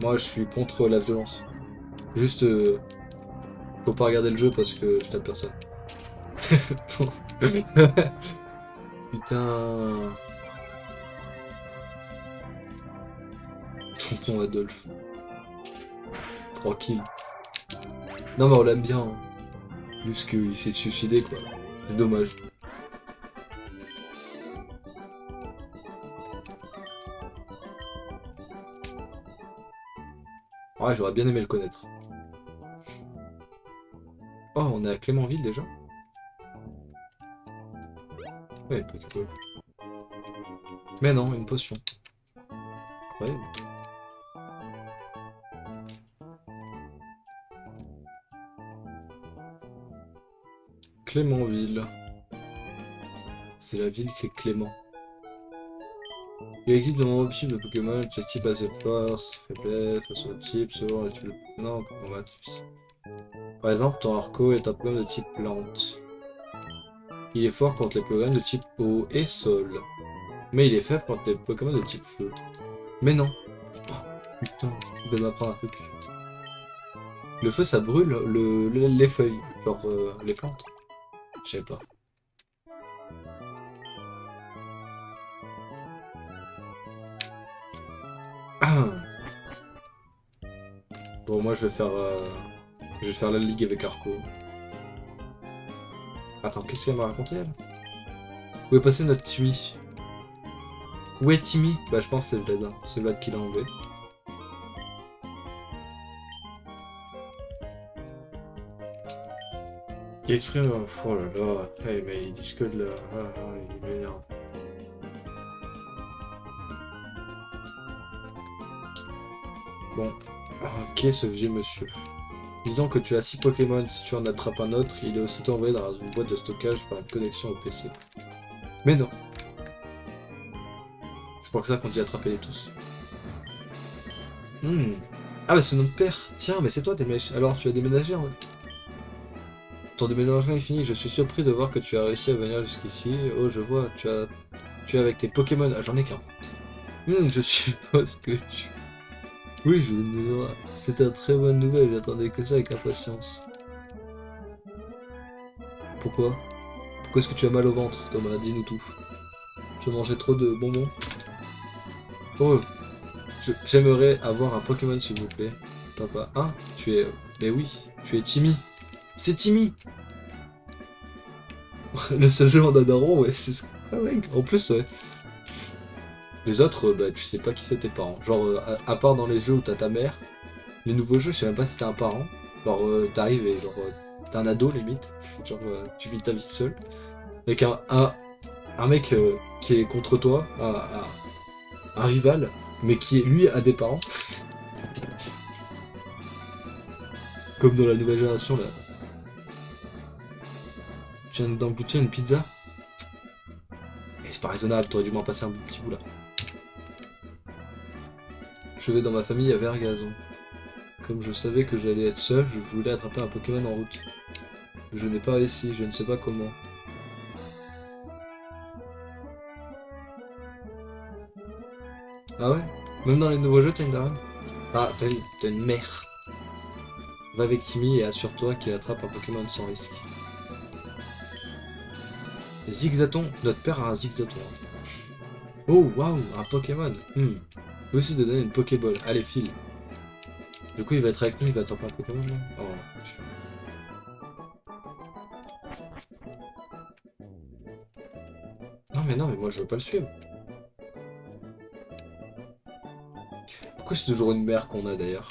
Moi je suis contre la violence. Juste, faut pas regarder le jeu parce que je tape personne. Putain... Tonton Adolphe. Tranquille. Non mais on l'aime bien. Hein. Juste qu'il s'est suicidé quoi. C'est dommage. Ouais, j'aurais bien aimé le connaître. Oh, on est à Clémentville déjà? Ouais, Pokéball. Mais non, une potion. Incroyable. Clémentville. C'est la ville qui est Clément. Il existe de nombreux types de Pokémon, chaque type a ses forces, faiblesses, face au type, selon les types de Pokémon combatifs. Par exemple, ton Arco est un Pokémon de type plante. Il est fort contre les Pokémon de type eau et sol. Mais il est faible contre les Pokémon de type feu. Mais non. Oh, putain, tu dois m'apprendre un truc. Le feu, ça brûle les feuilles, genre les plantes. Je sais pas. Bon, moi je vais faire la ligue avec Arco. Attends, qu'est-ce qu'elle m'a raconté elle? Où est passé notre Timmy? Où est Timmy? Bah je pense que c'est Vlad. Hein. C'est Vlad qui l'a enlevé. Il exprime... Oh là là, hey, mais il discute là. Il m'énerve. Bon. Qui est ce vieux monsieur? Disons que tu as 6 Pokémon, si tu en attrapes un autre, il est aussitôt envoyé dans une boîte de stockage par une connexion au PC. Mais non. C'est pour ça qu'on dit attraper-les tous. Ah bah c'est notre père. Tiens, mais c'est toi Témèche. Alors tu as déménagé en fait. Ton déménagement est fini, je suis surpris de voir que tu as réussi à venir jusqu'ici. Oh je vois, tu es avec tes Pokémon. Ah j'en ai qu'un. Je suppose que tu... Oui, c'est une très bonne nouvelle, j'attendais que ça avec impatience. Pourquoi? Pourquoi est-ce que tu as mal au ventre, Thomas? Dis-nous tout. Tu as mangé trop de bonbons? Oh, j'aimerais avoir un Pokémon s'il vous plaît. Papa. Ah, tu es... Mais oui, tu es Timmy. C'est Timmy. Le seul jeu en Dadaron, ouais, c'est ça. Ah ouais, en plus, ouais. Les autres, bah, tu sais pas qui c'est tes parents. Genre, à part dans les jeux où t'as ta mère, les nouveaux jeux, je sais même pas si t'as un parent. Genre, t'arrives et genre, t'es un ado limite. Genre, tu vis ta vie seul. Avec un mec qui est contre toi, un rival, mais qui lui a des parents. Comme dans la nouvelle génération là. Tu viens d'emboutir une pizza? Mais c'est pas raisonnable, t'aurais dû m'en passer un petit bout là. Je vais dans ma famille à Vergazon. Comme je savais que j'allais être seul, je voulais attraper un Pokémon en route. Je n'ai pas réussi, je ne sais pas comment. Ah ouais? Même dans les nouveaux jeux, t'as une daronne? Ah, t'as une mère. Va avec Timmy et assure-toi qu'il attrape un Pokémon sans risque. Zigzaton, notre père a un Zigzaton. Oh waouh, un Pokémon. Je vais aussi te donner une Pokéball. Allez, file. Du coup, il va être avec nous, il va attraper un Pokémon là. Non mais moi je veux pas le suivre. Pourquoi c'est toujours une mer qu'on a d'ailleurs?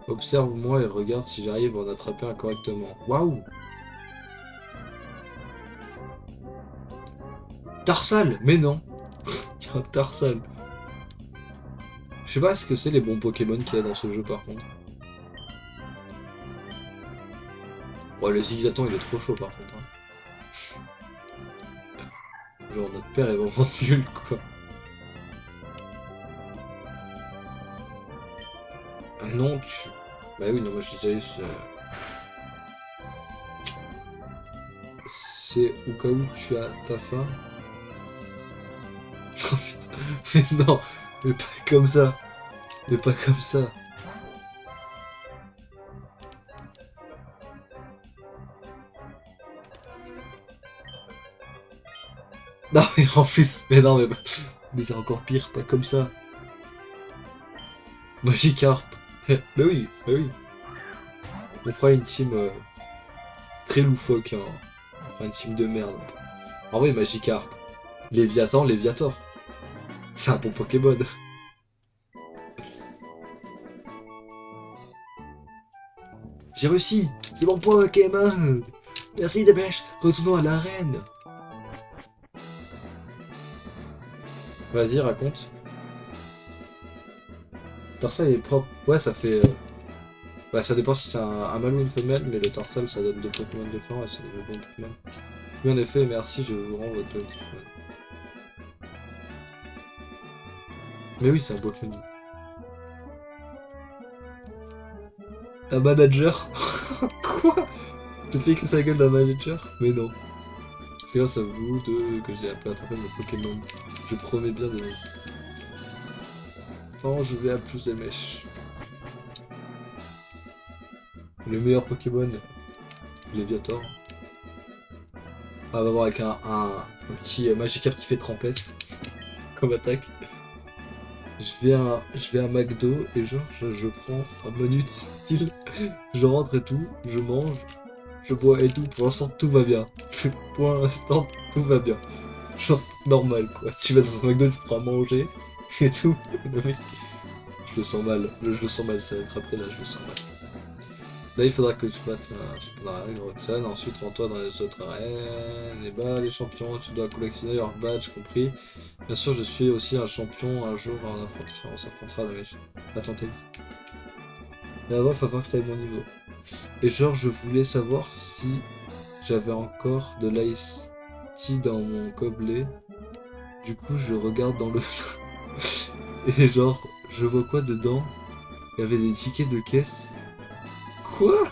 Observe-moi et regarde si j'arrive à en attraper un correctement. Waouh! Tarsal! Mais non! Il y a un Tarsal. Je sais pas ce que c'est les bons Pokémon qu'il y a dans ce jeu par contre. Ouais, le Zigzaton il est trop chaud par contre. Hein. Genre notre père est vraiment nul quoi. Ah non, tu... Bah oui, non, moi j'ai déjà eu ce... C'est au cas où tu as ta faim. Oh putain, mais non, mais pas comme ça, mais pas comme ça. Non mais en plus, mais non mais c'est encore pire, pas comme ça. Magikarp. Bah oui, bah oui. On fera une team très loufoque, hein. On fera une team de merde. En vrai, Magikarp. Léviathan, Léviator. C'est un bon Pokémon. J'ai réussi. C'est mon Pokémon. Merci Dépêche. Retournons à l'arène. Vas-y, raconte. Tarsal est propre. Ouais, ça fait... Bah, ça dépend si c'est un mâle ou une femelle, mais le Tarsal, ça donne deux Pokémon différents et c'est des bons Pokémon. Oui, en effet, merci, je vous rends votre Pokémon. Mais oui, c'est un Pokémon. Un manager? Quoi? Tu fais que sa gueule d'un manager? Mais non. C'est grâce à vous deux que j'ai appris à attraper mes Pokémon. Je promets bien de... Non, je vais à plus de mèches. Le meilleur Pokémon, Léviator. Ah, on va voir avec un petit Magikarp qui fait trempette comme attaque. Je vais à McDo et genre je prends un menu tranquille, je rentre et tout, je mange, je bois et tout, pour l'instant tout va bien. Pour l'instant tout va bien. Genre normal quoi. Tu vas dans un McDo, tu prends à manger et tout. Le mec, je le sens mal, je le sens mal, ça va être après là, je le sens mal. Là, il faudra que tu battes un champion d'arène, Roxane. Ensuite, rends-toi dans les autres arènes. Et bah, les champions, tu dois collectionner leurs badges, compris. Bien sûr, je suis aussi un champion. Un jour, on s'affrontera dans les... Attendez. Mais avant, il va falloir que tu ailles mon niveau. Et genre, je voulais savoir si j'avais encore de l'ice tea dans mon gobelet. Du coup, je regarde dans le... Et genre, je vois quoi dedans? Il y avait des tickets de caisse. Quoi?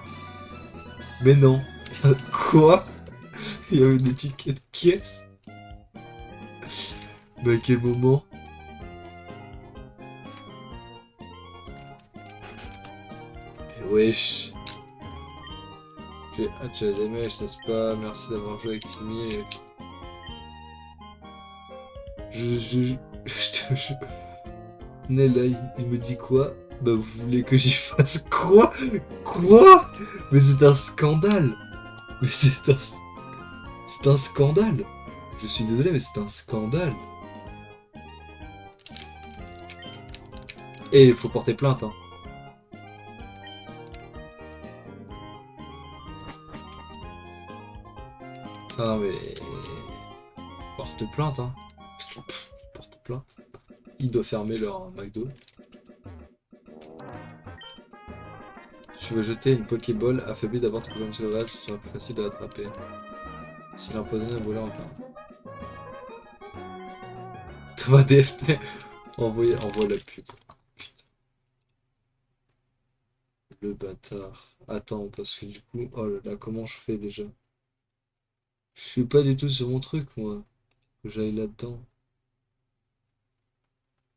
Mais non. Quoi? Il y avait des tickets de caisse? Mais à quel moment? Mais wesh. Tu as des mèches, n'est-ce pas? Merci d'avoir joué avec Timmy. Je te jure. Nella, il me dit quoi? Bah vous voulez que j'y fasse quoi? Quoi? Mais c'est un scandale! Mais c'est un scandale! Je suis désolé, mais c'est un scandale! Et il faut porter plainte, hein. Ah mais... Porte plainte, hein. Porte plainte. Ils doivent fermer leur McDo. Si tu veux jeter une Pokéball affaiblie d'abord ton Pokémon sauvage, ce sera plus facile de l'attraper. Si l'empoisonner un voleur encore. Thomas DFT, envoie la pute. Le bâtard. Attends, parce que du coup, oh là là, comment je fais déjà? Je suis pas du tout sur mon truc, moi. Que j'aille là-dedans.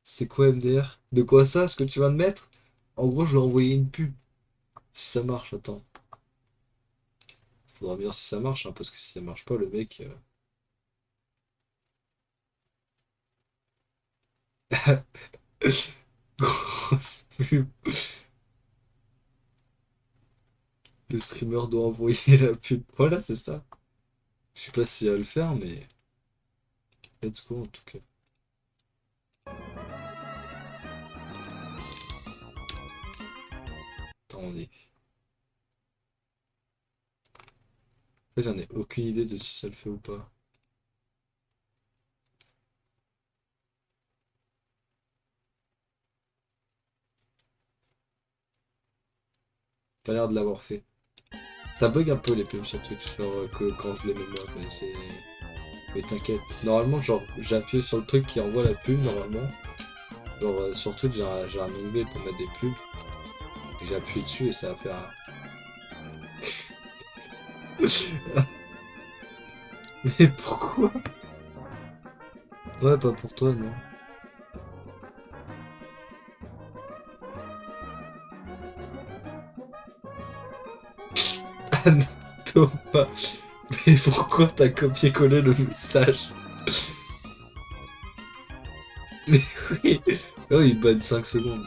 C'est quoi MDR? De quoi ça, ce que tu vas de mettre? En gros, je vais envoyer une pub. Si ça marche, attends. Faudra bien si ça marche, hein, parce que si ça marche pas, le mec... Grosse pub. Le streamer doit envoyer la pub. Voilà, c'est ça. Je sais pas si elle va le faire, mais... Let's go en tout cas. Attendez. En fait, j'en ai aucune idée de si ça le fait ou pas. Pas l'air de l'avoir fait. Ça bug un peu les pubs sur Twitch, genre que quand je les mets moi, mais c'est. Mais t'inquiète. Normalement, genre, j'appuie sur le truc qui envoie la pub, normalement. Genre, sur Twitch, j'ai un onglet pour mettre des pubs. Et j'ai appuyé dessus et ça va faire. Mais pourquoi? Ouais, pas pour toi, non. Ah non, Thomas. Mais pourquoi t'as copié-collé le message? Mais oui. Oh, il banne 5 secondes.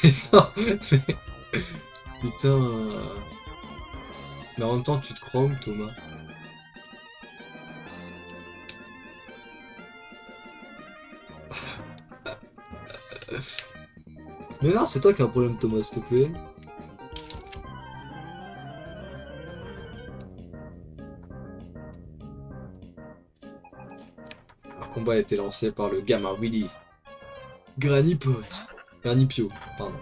Mais non, mais. Putain. Mais en même temps, tu te crois où, Thomas? Mais non, c'est toi qui as un problème, Thomas, s'il te plaît. Un combat a été lancé par le gamin Willy. Granny Pot. Granny Pio, pardon.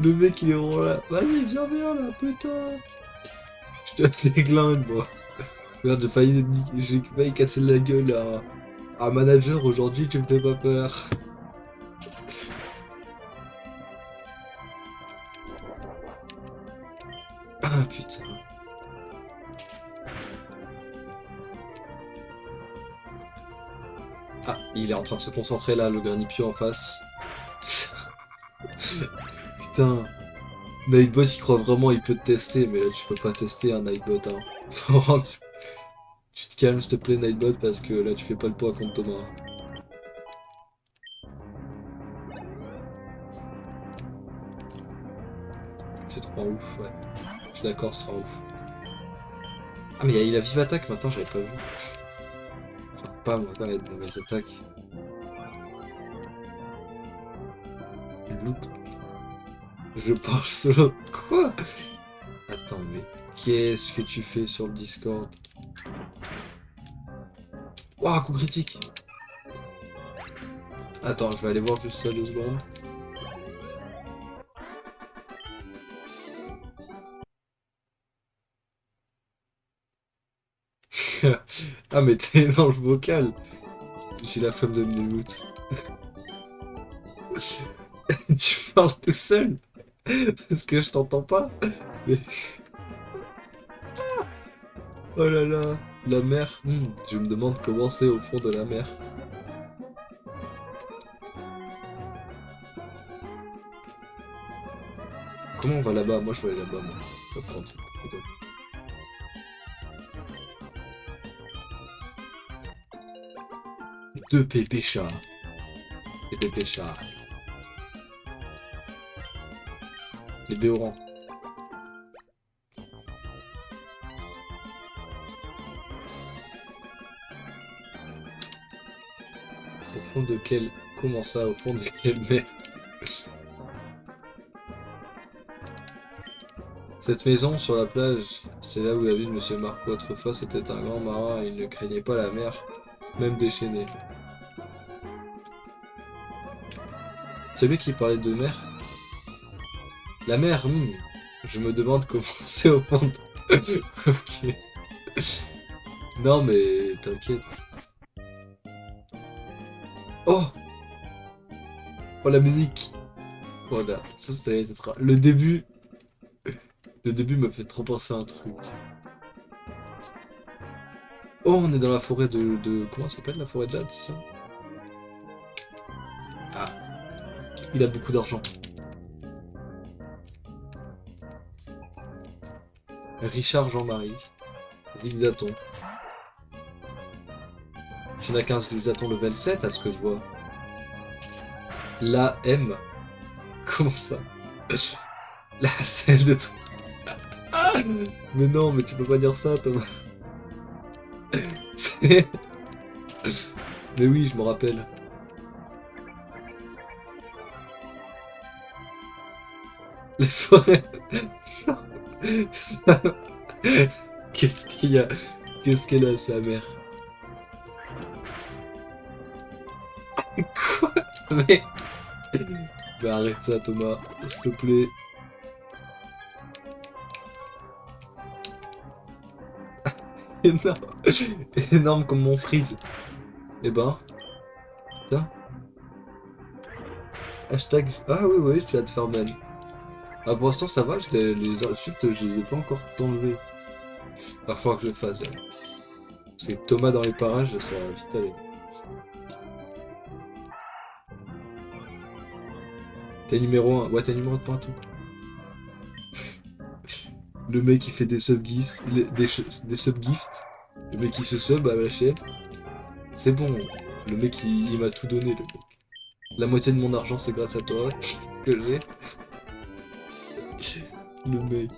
Le mec il est vraiment là. Vas-y, viens là, putain. Je te déglingue, moi. Regarde, j'ai failli casser la gueule à un manager aujourd'hui, tu me fais pas peur. Ah putain. Ah, il est en train de se concentrer là, le Granipio en face. Putain. Nightbot il croit vraiment il peut te tester, mais là tu peux pas tester un Nightbot. Hein. Vraiment, tu te calmes s'il te plaît Nightbot parce que là tu fais pas le poids contre Thomas. C'est trop ouf, ouais. Je suis d'accord, c'est trop ouf. Ah mais il a vive attaque maintenant, j'avais pas vu. Enfin pas moi, pas de nouvelles attaques. Look. Je parle solo. Quoi? Attends mais qu'est-ce que tu fais sur le Discord? Ouah, coup critique. Attends, je vais aller voir juste ça 2 secondes. Ah mais t'es dans le vocal. J'ai la flemme de me mute. Tu parles tout seul parce que je t'entends pas. Mais... Oh là là, la mer. Je me demande comment c'est au fond de la mer. Comment on va là-bas? Moi je veux aller là-bas, moi. Je vais prendre ça. Deux pépéchas. Les pépéchas. Les béorans. Au fond de quel... Comment ça? Au fond de quelle mer? Cette maison sur la plage, c'est là où la vie de Monsieur Marco autrefois c'était un grand marin et il ne craignait pas la mer, même déchaînée. C'est lui qui parlait de mer? La mer, je me demande comment c'est au fond de... Ok. Non mais t'inquiète. Oh! Oh la musique! Voilà, ça c'était le début. Le début m'a fait trop penser à un truc. Oh, on est dans la forêt de... Comment ça s'appelle la forêt de Jade, c'est ça? Ah, il a beaucoup d'argent. Richard Jean-Marie. Zigzaton. Tu n'as qu'un Zigzaton level 7 à ce que je vois. La M. Comment ça? La selle de truc. Mais non, mais tu peux pas dire ça, Thomas. C'est- Mais oui, je me rappelle. Les forêts. Qu'est-ce qu'il y a? Qu'est-ce qu'elle a, sa mère? Quoi? Mais... Bah arrête ça, Thomas, s'il te plaît. Énorme. Énorme comme mon freeze. Eh ben, putain. Hashtag... Ah oui, oui, je suis Adfarman. Ah, pour l'instant, ça va, les insultes, je les ai pas encore enlevées. Va falloir que je le fasse. Hein. Parce que Thomas dans les parages, ça va vite aller. T'es numéro 1. Ouais, t'es numéro 1 partout. Le mec qui fait des sub-gifts, des sub-gifts. Le mec qui se sub à la chaîne. C'est bon. Le mec, il m'a tout donné, le mec. La moitié de mon argent, c'est grâce à toi que j'ai. Le mec.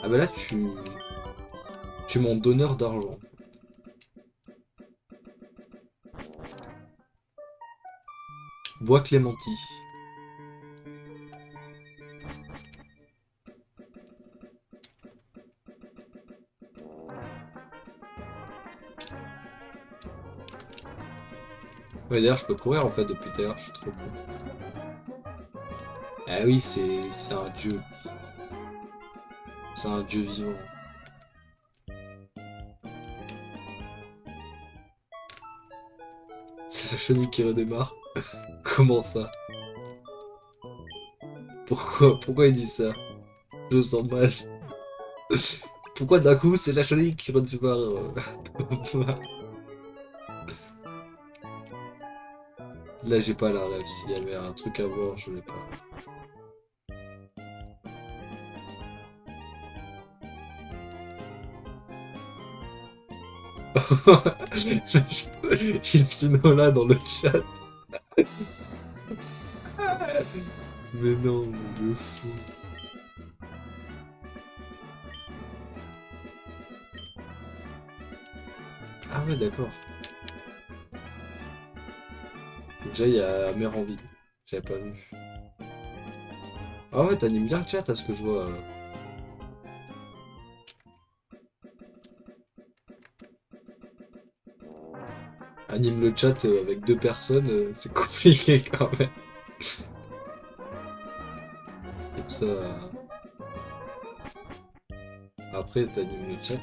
Ah bah là, tu es mon donneur d'argent. Bois Clémenti. Ouais, d'ailleurs, je peux courir en fait depuis tout à l'heure, je suis trop con. Ah oui, c'est un dieu. C'est un dieu vivant. C'est la chenille qui redémarre. Comment ça? Pourquoi il dit ça? Je sens mal. Pourquoi d'un coup c'est la chenille qui redémarre Là j'ai pas la rêve, s'il y avait un truc à voir, je l'ai pas. Il Sinola dans le chat. Mais non, le fou. Ah ouais, d'accord. Déjà, il y a Mère en ville. J'avais pas vu. Ah ouais, t'animes bien le chat à ce que je vois. Anime le chat avec deux personnes, c'est compliqué quand même. Comme ça. Après, t'animes le chat.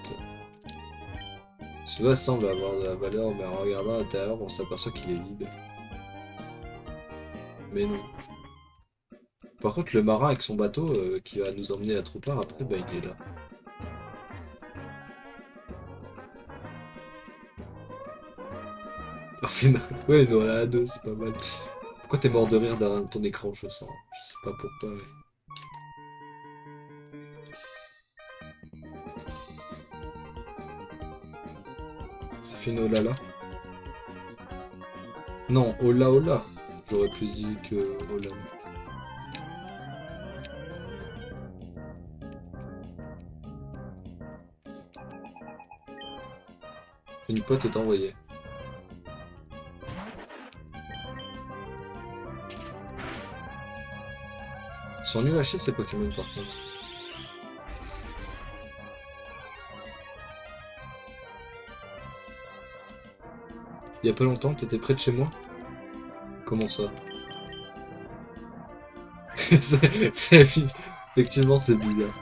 Cela semble avoir de la valeur, mais en regardant à l'intérieur, on s'aperçoit qu'il est vide. Mais non. Par contre, le marin avec son bateau qui va nous emmener à Troupard, après, bah il est là. Au final, ouais, nous voilà à deux, c'est pas mal. Pourquoi t'es mort de rire derrière ton écran, je sens. Je sais pas pourquoi, mais... C'est fait une Olala. Non, Ola Ola. J'aurais plus dit que Ola. Une pote est envoyée. Ils sont nuls à chier ces Pokémon par contre. Il y a pas longtemps, t'étais près de chez moi? Comment ça? Effectivement, c'est bizarre.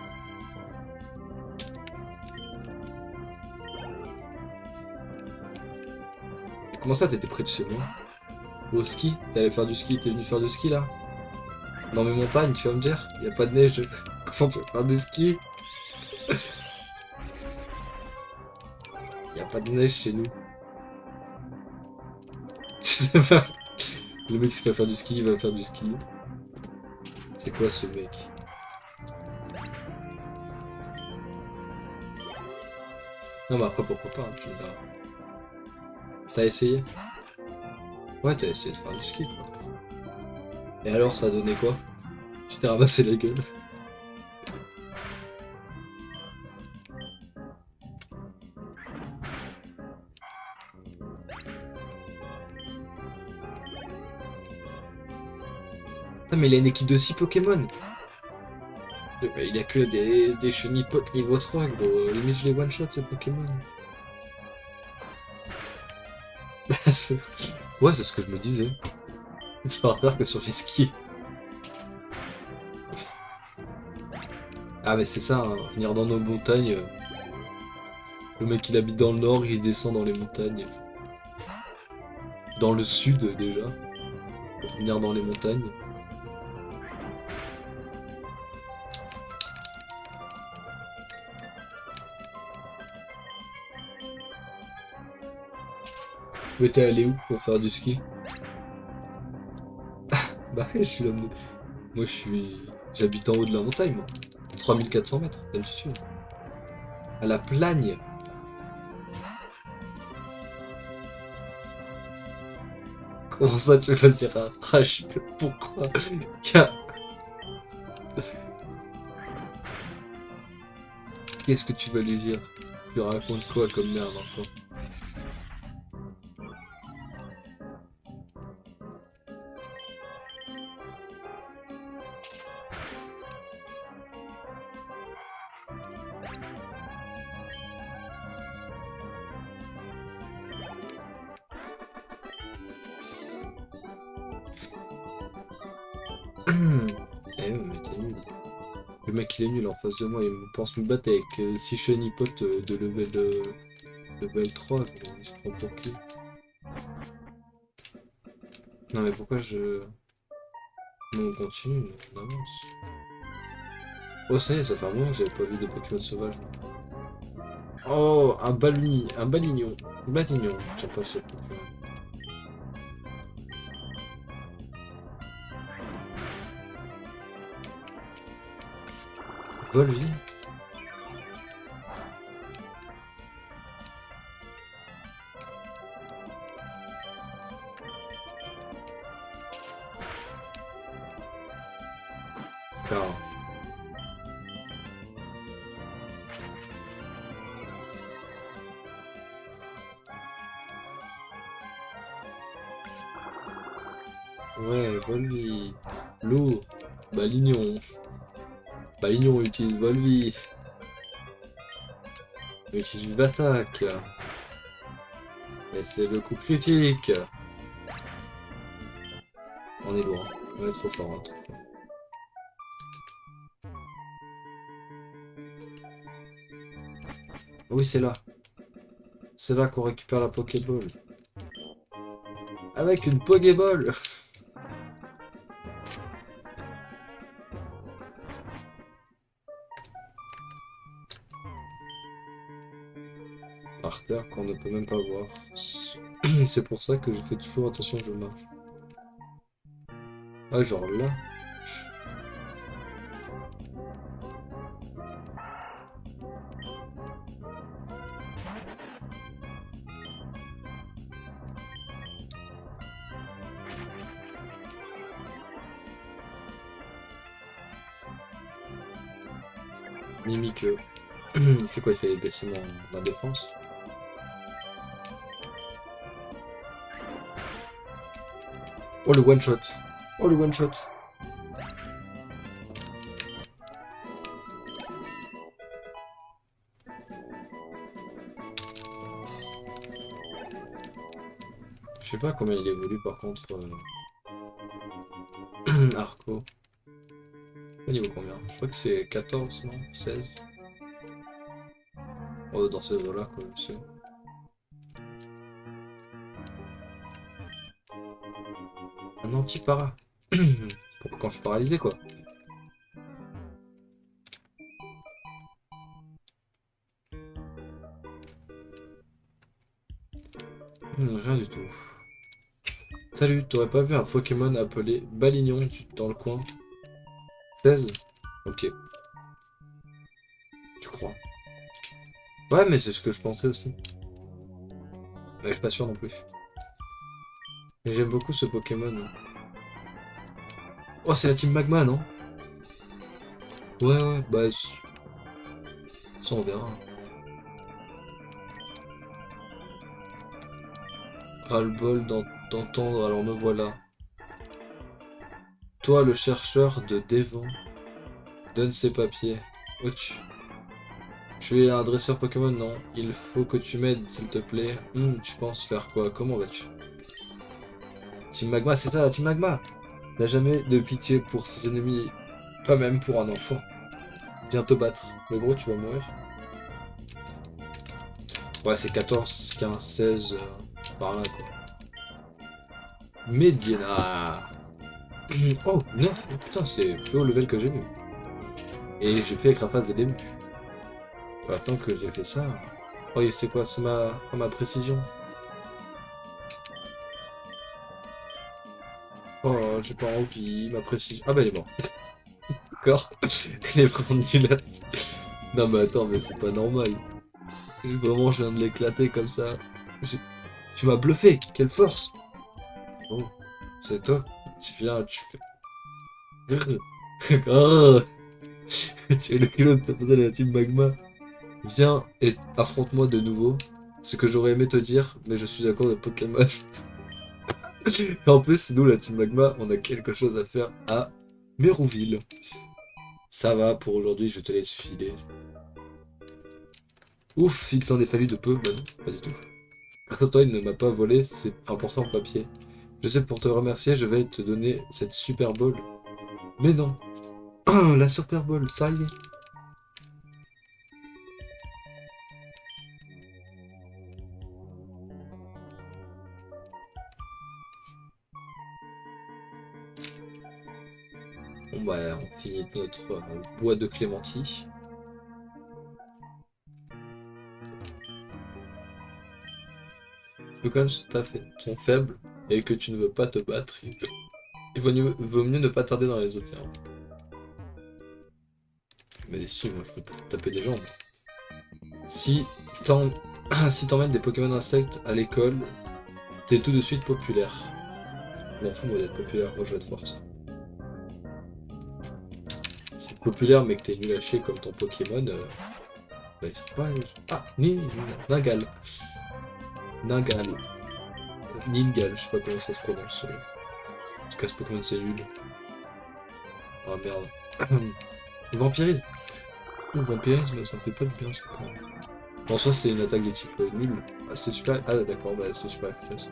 Comment ça, t'étais près de chez moi? Au ski? T'allais faire du ski? T'es venu faire du ski là? Dans mes montagnes, tu vas me dire? Y a pas de neige. Comment on peut faire du ski? Y a pas de neige chez nous. Le mec qui sait pas faire du ski, il va faire du ski. C'est quoi ce mec? Non mais après pourquoi pas, hein, tu me diras. T'as essayé? Ouais, t'as essayé de faire du ski, quoi. Et alors, ça a donné quoi? Tu t'es ramassé la gueule. Ah, mais il a une équipe de 6 Pokémon. Bah, il a que des chenipotes niveau 3, gros. Limite, je les one-shot, ces Pokémon. Ouais, c'est ce que je me disais. C'est par terre que sur les skis. Ah, mais c'est ça, hein, venir dans nos montagnes. Le mec, il habite dans le nord, il descend dans les montagnes. Dans le sud, déjà. Pour venir dans les montagnes. Mais t'es allé où pour faire du ski? Bah, ouais, je suis là. Moi, j'habite en haut de la montagne, moi. 3400 mètres d'altitude. À la Plagne. Comment ça, tu veux le dire à Rach? Pourquoi? Qu'est-ce que tu vas lui dire? Tu racontes quoi comme merde encore? Eh ouais, mais t'es nul. Le mec il est nul en face de moi, il pense me battre avec 6 chenipotes de level 3, gros. Il se prend pour qui? Non mais pourquoi je... Non, on continue, on avance. Oh ça y est, ça fait un moment que j'avais pas vu de Pokémon sauvages. Oh, un balignon. Badignon, j'aime pas ce Pokémon. Volvi? Alors, ouais, Volvi. Loup. Balignon. Balignon utilise Volvi. Il utilise une attaque. Et c'est le coup critique. On est loin. On est trop fort, hein, trop fort. Oui, c'est là. C'est là qu'on récupère la Pokéball. Avec une Pokéball. Par terre qu'on ne peut même pas voir. C'est pour ça que je fais toujours attention que je marche. Ah, genre là. Mimique. Il fait quoi? Il fait baisser ma défense. Oh le one shot. Oh le one shot. Je sais pas combien il évolue par contre. Arco. Au niveau combien? Je crois que c'est 14, non? 16. Oh, dans ces eaux-là, quoi, je sais. Un anti-para. Pour quand je suis paralysé, quoi. Rien du tout. Salut, t'aurais pas vu un Pokémon appelé Balignon dans le coin? 16? Ok, tu crois. Ouais, mais c'est ce que je pensais aussi. Mais je suis pas sûr non plus. Mais j'aime beaucoup ce Pokémon. Oh, c'est la team Magma, non? Ouais, ouais, bah, ça on verra. Ras-le-bol d'entendre, alors me voilà. Toi, le chercheur de Devon, donne ces papiers. Oh, tu es un dresseur Pokémon, non? Il faut que tu m'aides, s'il te plaît. Tu penses faire quoi? Comment vas-tu? Team Magma, c'est ça, Team Magma! N'a jamais de pitié pour ses ennemis, pas même pour un enfant. Viens te battre. Mais gros, tu vas mourir. Ouais, c'est 14, 15, 16, par là, quoi. Medina. Oh, 9. Oh, putain, c'est plus haut level que j'ai vu. Et j'ai fait avec Rapace dès le début. Maintenant que j'ai fait ça... Oh, et c'est quoi? C'est ma précision. Oh, j'ai pas envie, ma précision... Ah bah, il est mort. D'accord. Il est vraiment nul là. Non mais attends, mais c'est pas normal. Vraiment, je viens de l'éclater comme ça. J'ai- Tu m'as bluffé, quelle force! Oh, c'est toi. Tu viens, tu fais... Oh, tu es le culot de t'opposer à la team Magma. Viens et affronte-moi de nouveau. Ce que j'aurais aimé te dire, mais je suis à court de Pokémon. Et en plus, nous, la team Magma, on a quelque chose à faire à Mérouville. Ça va, pour aujourd'hui, je te laisse filer. Ouf, il s'en est fallu de peu. Bah non, pas du tout. Grâce à toi, il ne m'a pas volé, c'est important papier. Je sais, pour te remercier, je vais te donner cette Super Bowl. Mais non. La Super Bowl, ça y est. Bon bah, on finit notre bois de clémentis. Tu peux quand même fait ton faible et que tu ne veux pas te battre. Vaut mieux ne pas tarder dans les eaux terres. Mais si, moi je veux pas te taper des jambes. Si t'en... si t'emmènes des Pokémon insectes à l'école, t'es tout de suite populaire. Je m'en fous moi d'être populaire, moi je veux être forte. Si t'es populaire mais que t'es nul à chier comme ton Pokémon, bah c'est pas... Ah, Ningal. Ningal. Ningal, je sais pas comment ça se prononce. En tout cas ce Pokémon c'est nul. Ah merde. Vampirisme. Vampirisme, ça me fait pas du bien ça. En soi, c'est une attaque de type nul. Ah, c'est super. Ah, d'accord, bah, c'est super efficace.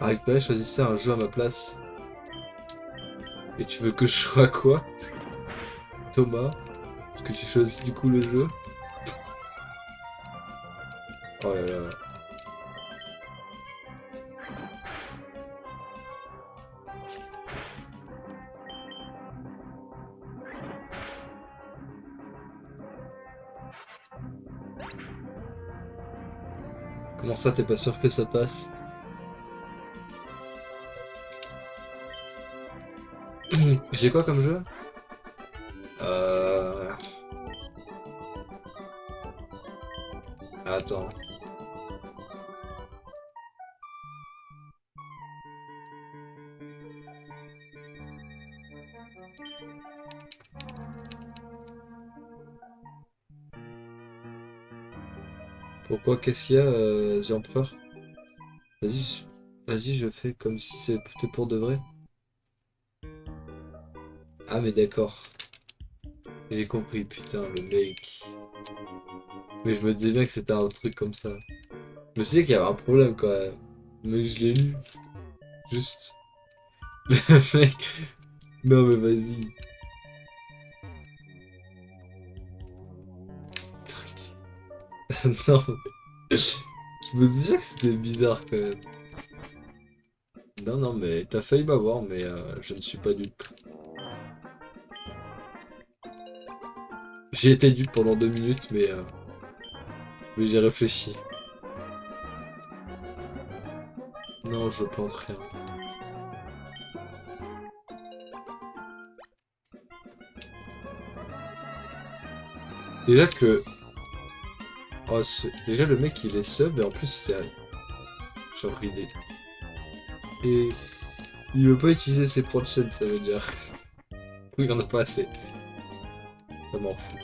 Ah, récupérer, choisissez un jeu à ma place. Et tu veux que je sois quoi? Thomas? Est-ce que tu choisis du coup le jeu? Oh là là. Comment ça, t'es pas sûr que ça passe? J'ai quoi comme jeu? Euh... Attends. Pourquoi? Qu'est-ce qu'il y a, The Empereur? Vas-y, vas-y, je fais comme si c'était pour de vrai. Ah, mais d'accord. J'ai compris, putain, le mec. Mais je me disais bien que c'était un truc comme ça. Je me suis dit qu'il y avait un problème quand même. Mais je l'ai lu. Juste. Le mec. Non mais vas-y. Non. Je me disais que c'était bizarre quand même. Non, non, mais t'as failli m'avoir, mais je ne suis pas dupe. J'ai été dupe pendant 2 minutes, mais j'ai réfléchi. Non, je plante rien. Déjà que Oh, déjà le mec il est sub et en plus c'est genre idée. Et il veut pas utiliser ses points de chaîne, ça veut dire. Oui, il en a pas assez. Ça m'en fout.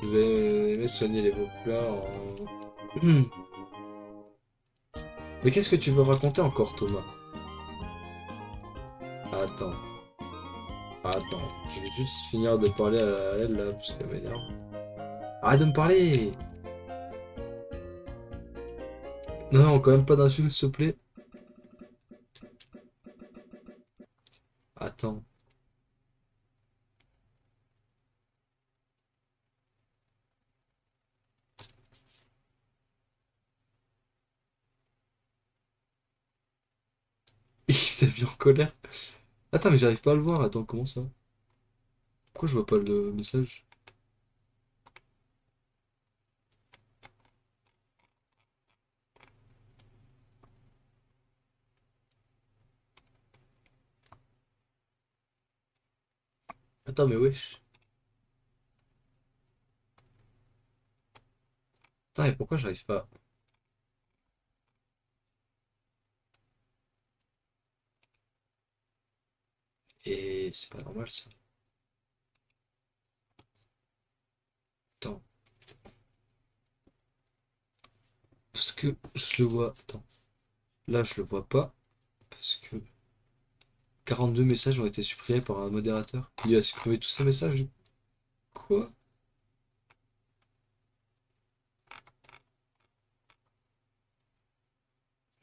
Vous avez aimé soigner les veaux plats en... Mais qu'est-ce que tu veux raconter encore, Thomas? Attends. Attends. Je vais juste finir de parler à elle là, parce qu'elle m'énerve. Arrête de me parler! Non, non, quand même pas d'insultes, s'il te plaît. Attends. Il s'est mis en colère. Attends, mais j'arrive pas à le voir. Attends, comment ça? Pourquoi je vois pas le message? Attends, mais wesh. Attends, mais pourquoi j'arrive pas? Et c'est pas normal ça. Attends. Parce que je le vois. Attends. Là, je le vois pas. Parce que 42 messages ont été supprimés par un modérateur. Il a supprimé tous ces messages. Quoi?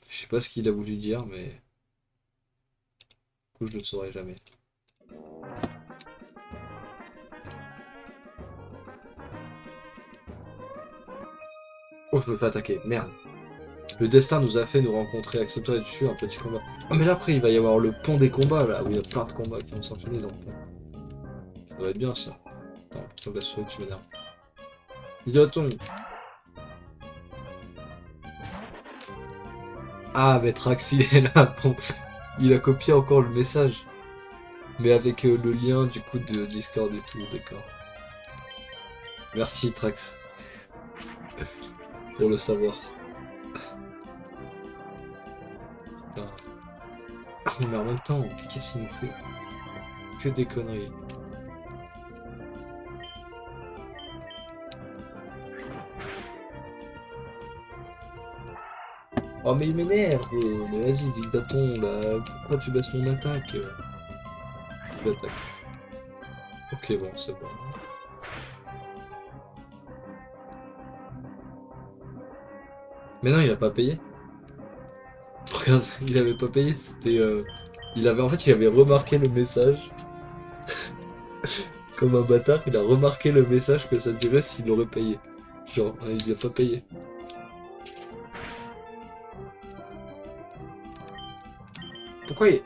Je sais pas ce qu'il a voulu dire, mais du coup, je ne le saurai jamais. Oh, je me fais attaquer. Merde. Le destin nous a fait nous rencontrer. Accepte-toi de tuer un petit combat. Ah, mais là, après, il va y avoir le pont des combats, là, où il y a plein de combats qui vont s'enchaîner dans le pont. Ça doit être bien, ça. Attends, pourquoi la souris, tu m'énerves. Idioton. Ah, mais Trax, il est là. Bon, il a copié encore le message. Mais avec le lien, du coup, de Discord et tout, d'accord. Merci, Trax, pour le savoir. Putain. Mais en même temps, qu'est-ce qu'il nous fait? Que des conneries. Oh mais il m'énerve. Mais vas-y, dictaton, là, pourquoi tu baisses mon attaque? Tu l'attaques. Ok, bon, c'est bon. Mais non, il a pas payé. Regarde, il avait pas payé, c'était... il avait remarqué le message. Comme un bâtard, il a remarqué le message que ça dirait s'il aurait payé. Genre, il a pas payé. Pourquoi il...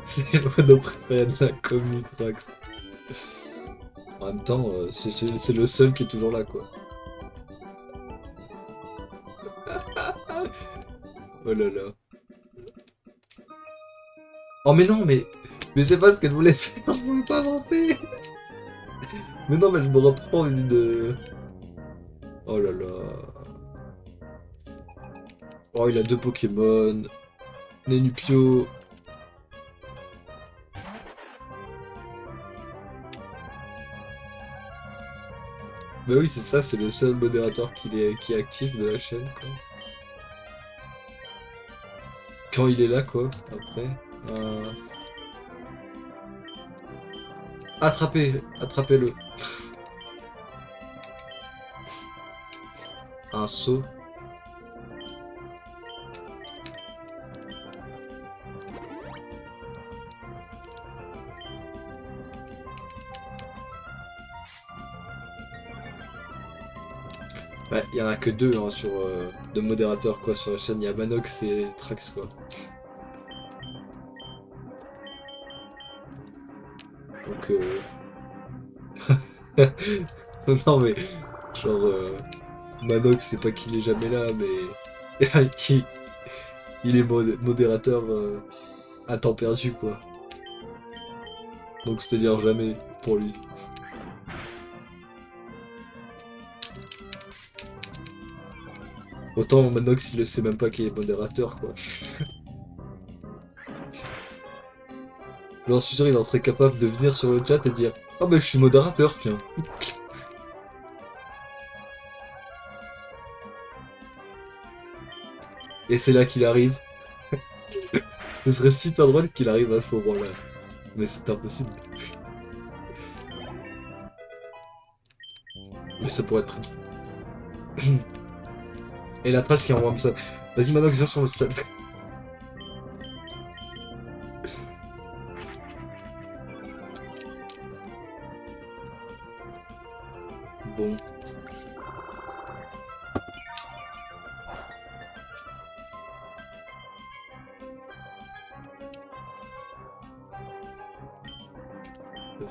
C'est le mono préféré de la Commutrax. En même temps, c'est le seul qui est toujours là, quoi. Oh là là. Oh mais non, mais c'est pas ce qu'elle voulait faire, je voulais pas avancer. Mais non, mais je me reprends une de... Oh là là. Oh, il a deux Pokémon. Nenupio. Bah oui, c'est ça, c'est le seul modérateur qui est actif de la chaîne, quoi. Quand il est là, quoi, après. Euh, attrapez-le. Un saut. Ouais, il y en a que deux hein, sur de modérateurs quoi sur la chaîne. Il y a Manox et Trax quoi. Donc Non mais, genre, Manox, c'est pas qu'il est jamais là, mais il, il est modérateur à temps perdu, quoi. Donc c'est-à-dire jamais, pour lui. Autant Manox, il ne sait même pas qu'il est modérateur, quoi. J'en suis sûr, il en serait capable de venir sur le chat et dire «Ah ben je suis modérateur, tiens». Et c'est là qu'il arrive. Ce serait super drôle qu'il arrive à ce moment-là. Mais c'est impossible. Mais ça pourrait être très... Et la trace qui envoie un message. Vas-y Manox, viens sur le chat. Bon.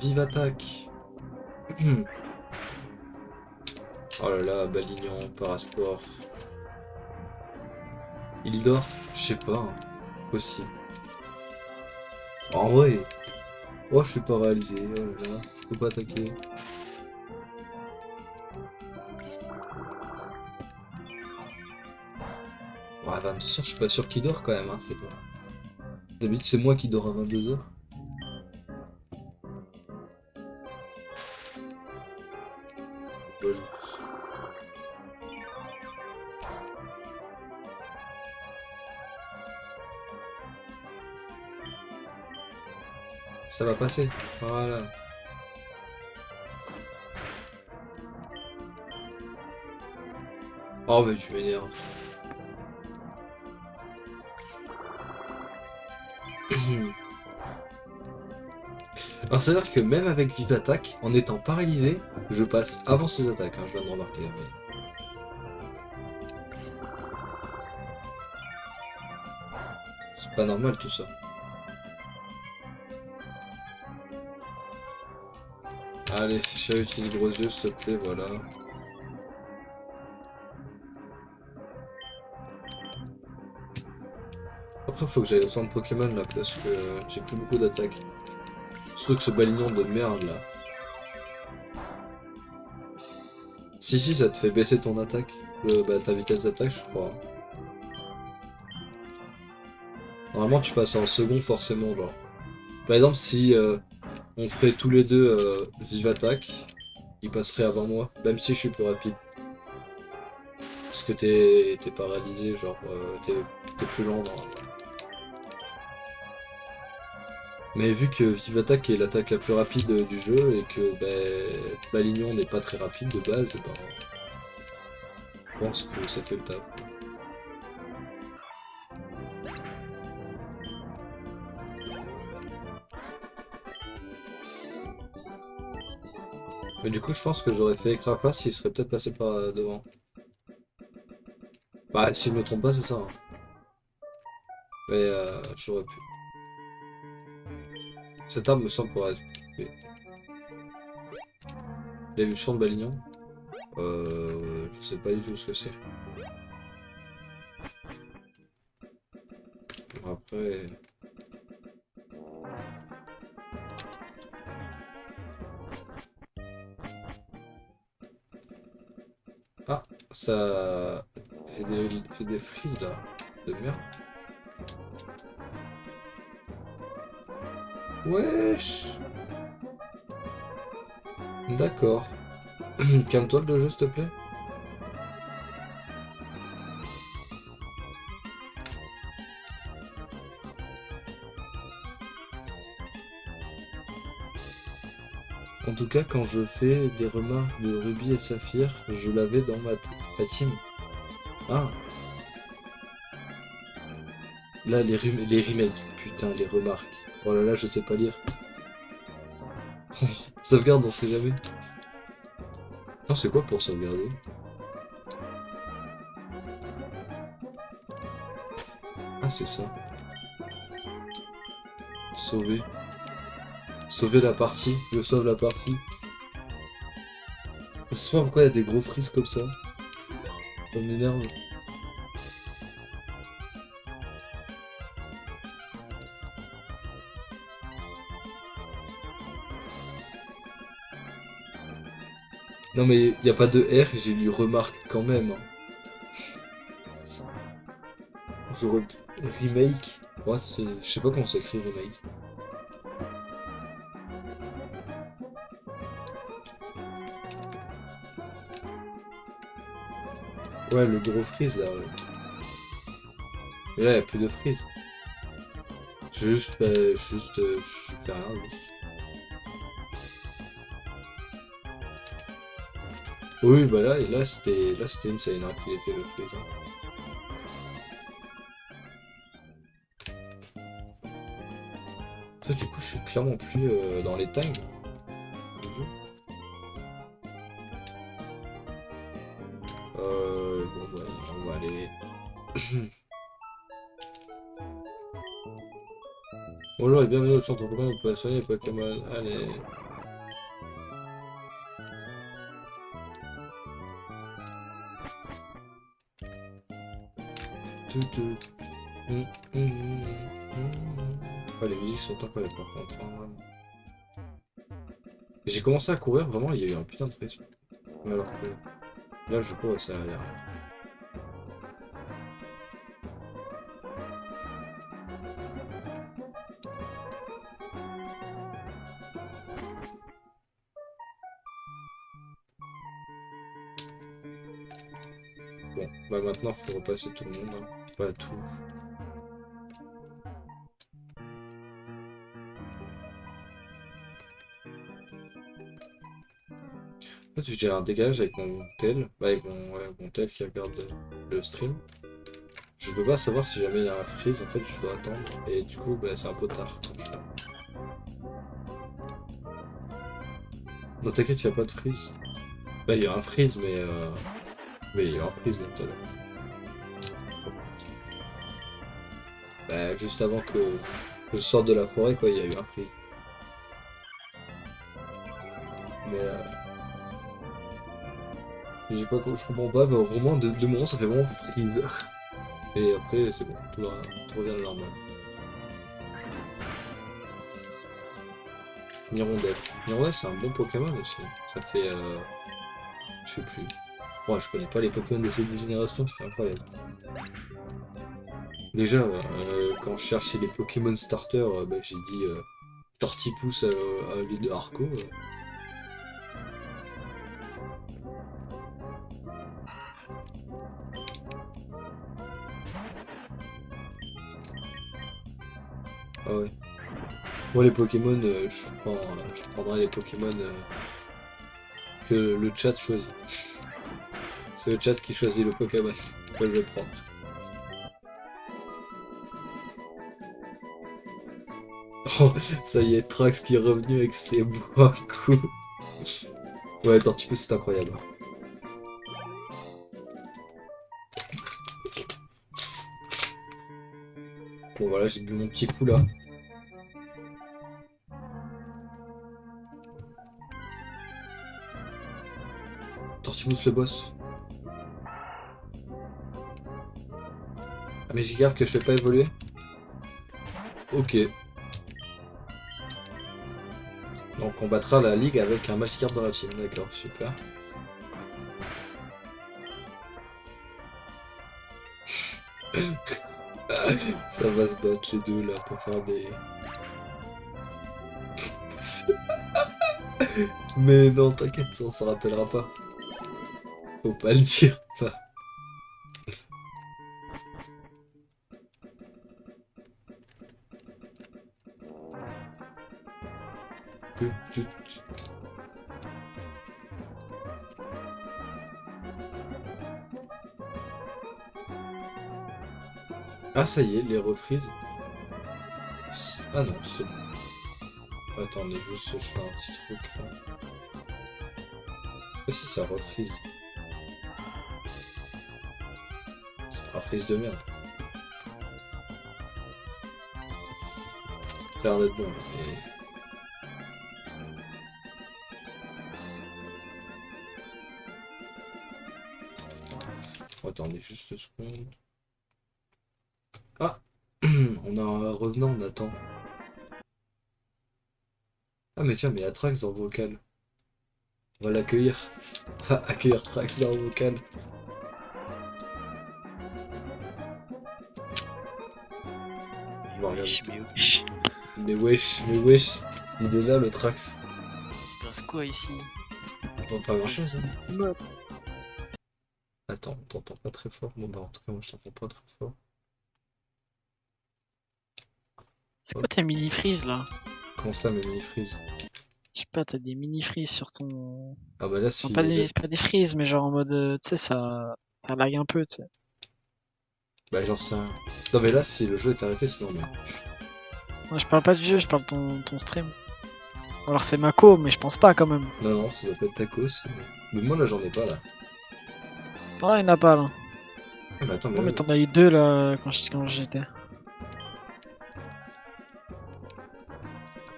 Vive attaque. Oh là là, Balignan, Parasport. Il dort? Je sais pas, hein. Possible. En vrai. Oh, je suis pas réalisé. Oh là là, je peux pas attaquer. Ouais, à 22h, je suis pas sûr qu'il dort quand même, hein, c'est pas. D'habitude, c'est moi qui dors à 22h. Ça va passer. Voilà. Oh, mais je m'énerve. Alors, c'est-à-dire que même avec Vive Attaque, en étant paralysé, je passe avant ses attaques, hein, je viens de remarquer. Mais... c'est pas normal tout ça. Allez, chat utilise gros yeux, s'il te plaît, voilà. Après, faut que j'aille au centre Pokémon là, parce que j'ai plus beaucoup d'attaques. Surtout que ce balignon de merde là. Si, si, ça te fait baisser ton attaque. Bah, ta vitesse d'attaque, je crois. Normalement, tu passes en second forcément, genre. Par exemple, si on ferait tous les deux vive attaque, il passerait avant moi, même si je suis plus rapide. Parce que t'es paralysé, genre, t'es plus lent. Genre. Mais vu que vive attaque est l'attaque la plus rapide du jeu et que Balignon n'est pas très rapide de base, ben, je pense que ça fait le taf. Mais du coup, je pense que j'aurais fait écran place s'il serait peut-être passé par devant. Bah, si je me trompe pas, c'est ça. Hein. Mais j'aurais pu. Cette arme me semble pouvoir être occupée. L'évolution de Balignon. Je sais pas du tout ce que c'est. Après. Ah, ça. J'ai des frises là. De merde. Wesh. D'accord. Calme-toi le jeu, s'il te plaît. En tout cas, quand je fais des remarques de Ruby et Saphir, je l'avais dans ma team. Ah, là, les remakes. Putain, les remarques. Oh là là, je sais pas lire. Sauvegarde, on sait jamais. Non, c'est quoi pour sauvegarder? Ah, c'est ça. Sauver. Sauver la partie. Je sauve la partie. Je sais pas pourquoi il y a des gros frises comme ça. Ça m'énerve. Non mais il y a pas de R, j'ai lu remarque quand même, hein. Genre remake. Ouais, je sais pas comment s'écrit remake. Ouais, le gros freeze là, ouais. Mais là, il y a plus de freeze. Je fais rien, juste. Oui, bah là c'était insane, hein, qu'il était le freeze, hein. Ça, du coup, je suis clairement plus dans les tags du jeu. Bon, bah, on va aller. Bonjour et bienvenue au centre Pokémon, vous pouvez soigner les Pokémon. Allez. Tout, tout. Ouais, les musiques sont incroyables par contre, hein, vraiment. J'ai commencé à courir, vraiment, il y a eu un putain de rythme. Alors que là, je cours et ça a l'air. Bon, bah maintenant, faut repasser tout le monde, hein. Pas tout. En fait, j'ai un décalage avec mon tel, bah, avec mon tel qui regarde le stream. Je peux pas savoir si jamais il y a un freeze, en fait, je dois attendre. Et du coup, bah, c'est un peu tard. Non, t'inquiète, il n'y a pas de freeze. Bah, il y a un freeze, mais il y a un freeze là tout à l'heure. Bah, juste avant que je sorte de la forêt, quoi, il y a eu un freeze. Mais j'ai pas, je comprends pas, mais vraiment, de moment, ça fait vraiment freeze. Et après, c'est bon, tout revient à la normale. Hirondelle. Hirondelle, c'est un bon Pokémon aussi. Ça fait, je sais plus. Moi, je connais pas les Pokémon de cette génération, c'est incroyable. Déjà, quand je cherchais les Pokémon Starter, bah, j'ai dit Tortipousse à l'île de Harco. Ah ouais. Moi, les Pokémon, je prendrais les Pokémon que le chat choisit. C'est le chat qui choisit le Pokémon que je prends. Oh, ça y est, Trax qui est revenu avec ses bois coups. Ouais, Tortipousse, c'est incroyable. Bon, voilà, j'ai bu mon petit coup là. Tortipousse le boss. Ah, mais j'ai garde que je fais pas évoluer. Ok. Donc on battra la ligue avec un Magikarp dans la team. D'accord, super. Ça va se battre les deux là pour faire des. Mais non, t'inquiète, on s'en rappellera pas. Faut pas le dire, ça. Ah, ça y est, les refreeze. Ah non, c'est bon. Attendez, juste je fais un petit truc là. Ah si, ça refreeze. C'est un freeze de merde. Ça a l'air d'être bon, mais. attendez juste 2 secondes. Ah on a un revenant, on attend. Ah mais tiens, mais il y a Trax dans le vocal. On va l'accueillir. On va accueillir Trax dans le vocal. Bon, regarde. Wesh, mais wesh. Mais wesh, il est là le Trax. Il se passe quoi ici? Bon, pas grand chose, hein. Mode. Attends, on t'entend pas très fort. Bon bah en tout cas moi je t'entends pas très fort. C'est quoi tes mini-freeze là? Comment ça mes mini-freeze? Je sais pas, t'as des mini-freeze sur ton. Ah bah là Enfin, si. pas des freeze, mais genre en mode. Tu sais, ça lag un peu, tu sais. Bah j'en sais rien. Non mais là si le jeu est arrêté c'est normal. Moi, je parle pas du jeu, je parle de ton stream. Alors c'est Mako, mais je pense pas quand même. Non non, ça doit pas être tacos. Mais moi là j'en ai pas là. Ah, il y en a pas là. Ah, mais attends mais, Non, mais là, t'en as eu deux là quand j'étais.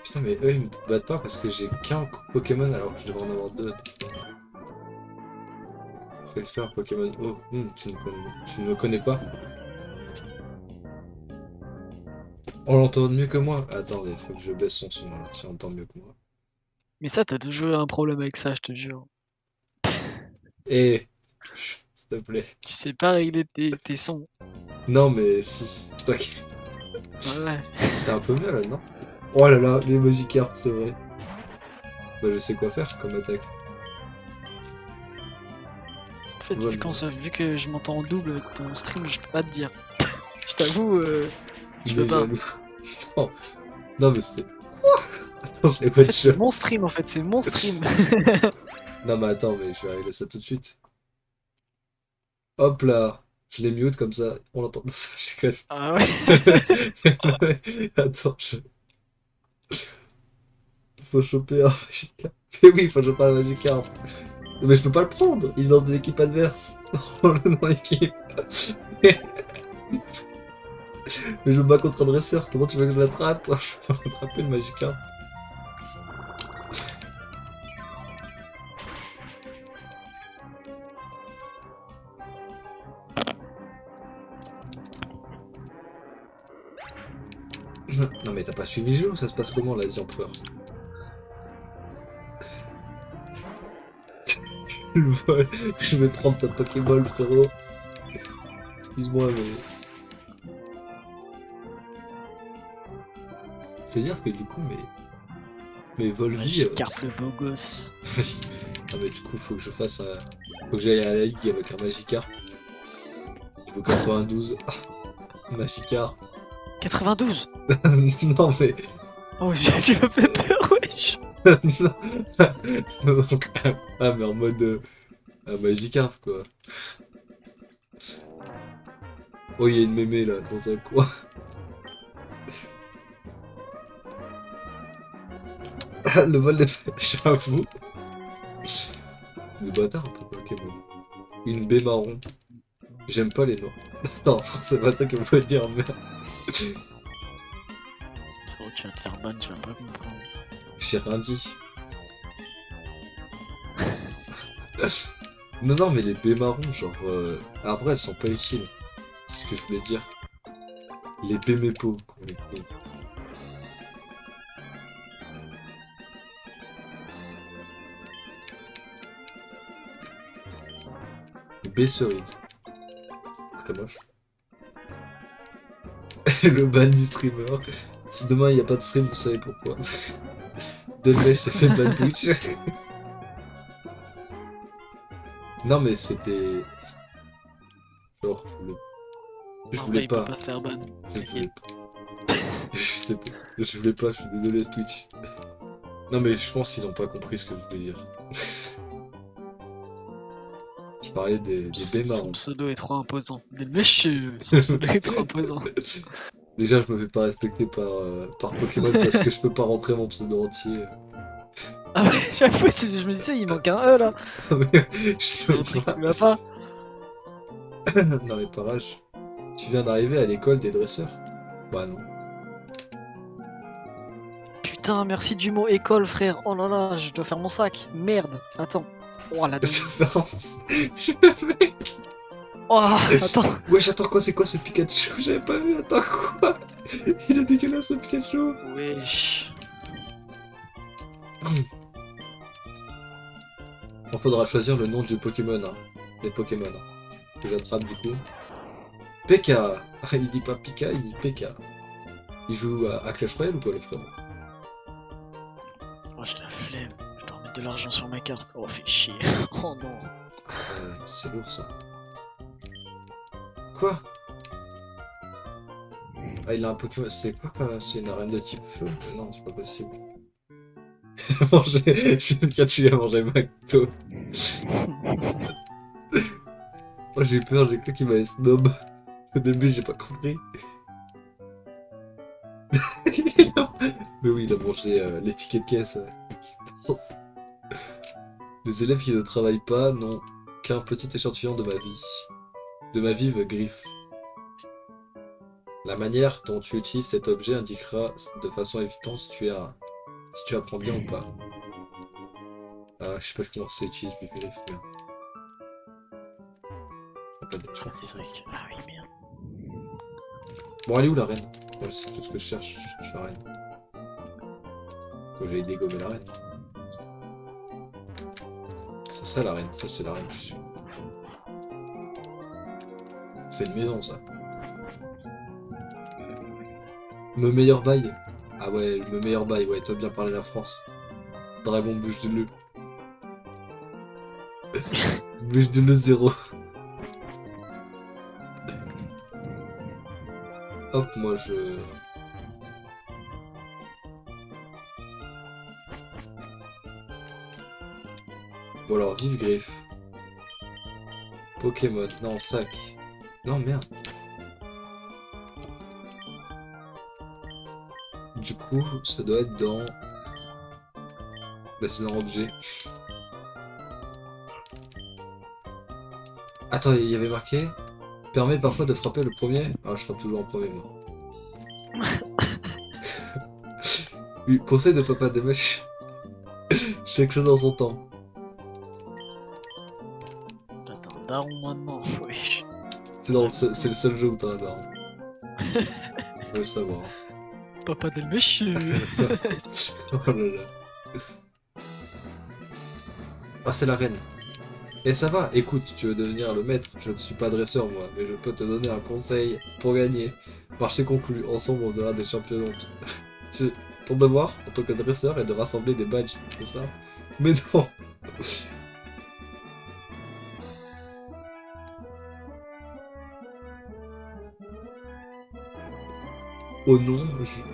putain mais eux ils me battent pas parce que j'ai qu'un Pokémon alors que je devrais en avoir deux. J'espère Pokémon. Oh, tu ne me connais pas. On l'entend mieux que moi. Attendez, faut que je baisse son son là, si on entend mieux que moi. Mais ça, t'as toujours eu un problème avec ça, je te jure. Eh, s'il te plaît. Tu sais pas régler tes sons. Non mais si. Tac. Ouais. C'est un peu mieux là, non? Oh là là, les Magikarp, c'est vrai. Bah je sais quoi faire comme attaque. En fait, Ouais, vu que je m'entends en double avec ton stream, je peux pas te dire. Je t'avoue, je il est peux pas. jaloux. Non, non mais c'est... Attends, je l'ai En pas fait, de c'est chat. mon stream, en fait, c'est mon stream. Non mais attends, mais je vais régler ça tout de suite. Hop là, je l'ai mute comme ça, on l'entend. Non, ça, je déconne. Ah ouais. Attends, faut choper un Magikarp. Mais oui, faut choper un Magikarp. Mais je peux pas le prendre, il est dans une équipe adverse. Prends-le dans l'équipe. Mais je me bats contre un dresseur, comment tu veux que je l'attrape? Je peux pas attraper le Magikarp. Non mais t'as pas suivi le jeu ou ça se passe comment là, The Empereur? Le vol, je vais prendre ta Pokéball frérot. Excuse-moi mais... C'est dire que du coup mes Volvi... Magikarp le beau gosse. Non mais du coup faut que je fasse un... Faut que j'aille à la ligue avec un Magikarp. Niveau 92. Magikarp. 92. Non mais... Oh, tu m'as fait peur, wesh. Donc, ah mais en mode... Magikarp quoi. Oh il y a une mémé là dans un coin. Le vol de... J'avoue. C'est des bâtards un peu Pokémon. Une baie marron. J'aime pas les noirs. Non, c'est pas ça que vous pouvez dire, merde. Oh, tu vas te faire ban, tu vas pas comprendre. J'ai rien dit. Non, non, mais les baies marrons, genre... Après, elles sont pas utiles. C'est ce que je voulais dire. Les baies mépo. Les baies cerises. Très moche. Le ban du streamer. Si demain il n'y a pas de stream, vous savez pourquoi. Delmech s'est fait ban Twitch. Non mais c'était... Genre, je En voulais vrai, il pas. peut pas se faire ban. Je voulais pas. Je voulais pas, je suis désolé Twitch. Non mais je pense qu'ils ont pas compris ce que je voulais dire. Je parlais des baies Son marrons. pseudo est trop imposant. Des messieurs, son pseudo est trop imposant. Déjà je me fais pas respecter par Pokémon parce que je peux pas rentrer mon pseudo entier. Ah ouais, j'avoue, je me disais, il manque un E là. Mais je Il y a un peux truc pas. qui va pas. Non mais pas rage. Tu viens d'arriver à l'école des dresseurs? Bah non. Putain, merci du mot école, frère. Oh là là, je dois faire mon sac. Merde, attends. Oh la dingue. Surveillance. Je fais... Oh, attends. Wesh, attends, quoi, c'est quoi ce Pikachu? J'avais pas vu, attends, quoi? Il est dégueulasse, ce Pikachu. Wesh. Il faudra choisir le nom du Pokémon, hein. Des Pokémon, hein, que j'attrape du coup. Pekka. Ah, il dit pas Pika, il dit Pekka. Il joue à Clash Royale ou quoi, le frère? Oh, j'ai la flemme. Je dois remettre de l'argent sur ma carte. Oh, fait chier. Oh non. C'est lourd, ça. Quoi? Ah, il a un Pokémon. C'est quoi, quoi? C'est une arène de type feu? Non, c'est pas possible. Manger. Je vais Pikachu à manger McDo. Moi j'ai eu peur, j'ai cru qu'il m'avait snob. Au début, j'ai pas compris. Mais oui, il a mangé les tickets de caisse. Je pense. Les élèves qui ne travaillent pas n'ont qu'un petit échantillon de ma vie. De ma vive griffe. La manière dont tu utilises cet objet indiquera de façon évidente si tu apprends bien ou pas. Ah, je sais pas comment ça utilise mes griffes, mais... Je m'en fous. C'est vrai que... Ah oui, merde. Bon, elle est où la reine? Ouais, c'est tout ce que je cherche la reine. Faut que j'aille dégommer la reine. C'est ça la reine, ça c'est la reine, je suis sûr. C'est une maison ça. Me meilleur bail. Ah ouais, me meilleur bail, ouais, toi bien parler la France. Dragon bouche de loup. Bouche de loup 0. Hop, moi je... Bon alors, vive griffe. Pokémon, non, sac. Non, merde. Du coup, ça doit être dans... Bah c'est dans objet. Attends, il y avait marqué... Permet parfois de frapper le premier. Ah, je frappe toujours en premier, moi. Oui, conseil de papa des mèches. Chaque chose en son temps. T'as un daron maintenant, wesh. C'est le seul jeu où t'as un daron. Faut le savoir. Papa del monsieur. Oh là là. Ah, c'est la reine. Et ça va, écoute, tu veux devenir le maître, je ne suis pas dresseur moi, mais je peux te donner un conseil pour gagner. Marché conclu, ensemble on deviendra des champions. Ton devoir, en tant que dresseur, est de rassembler des badges, c'est ça? Mais non. Oh non,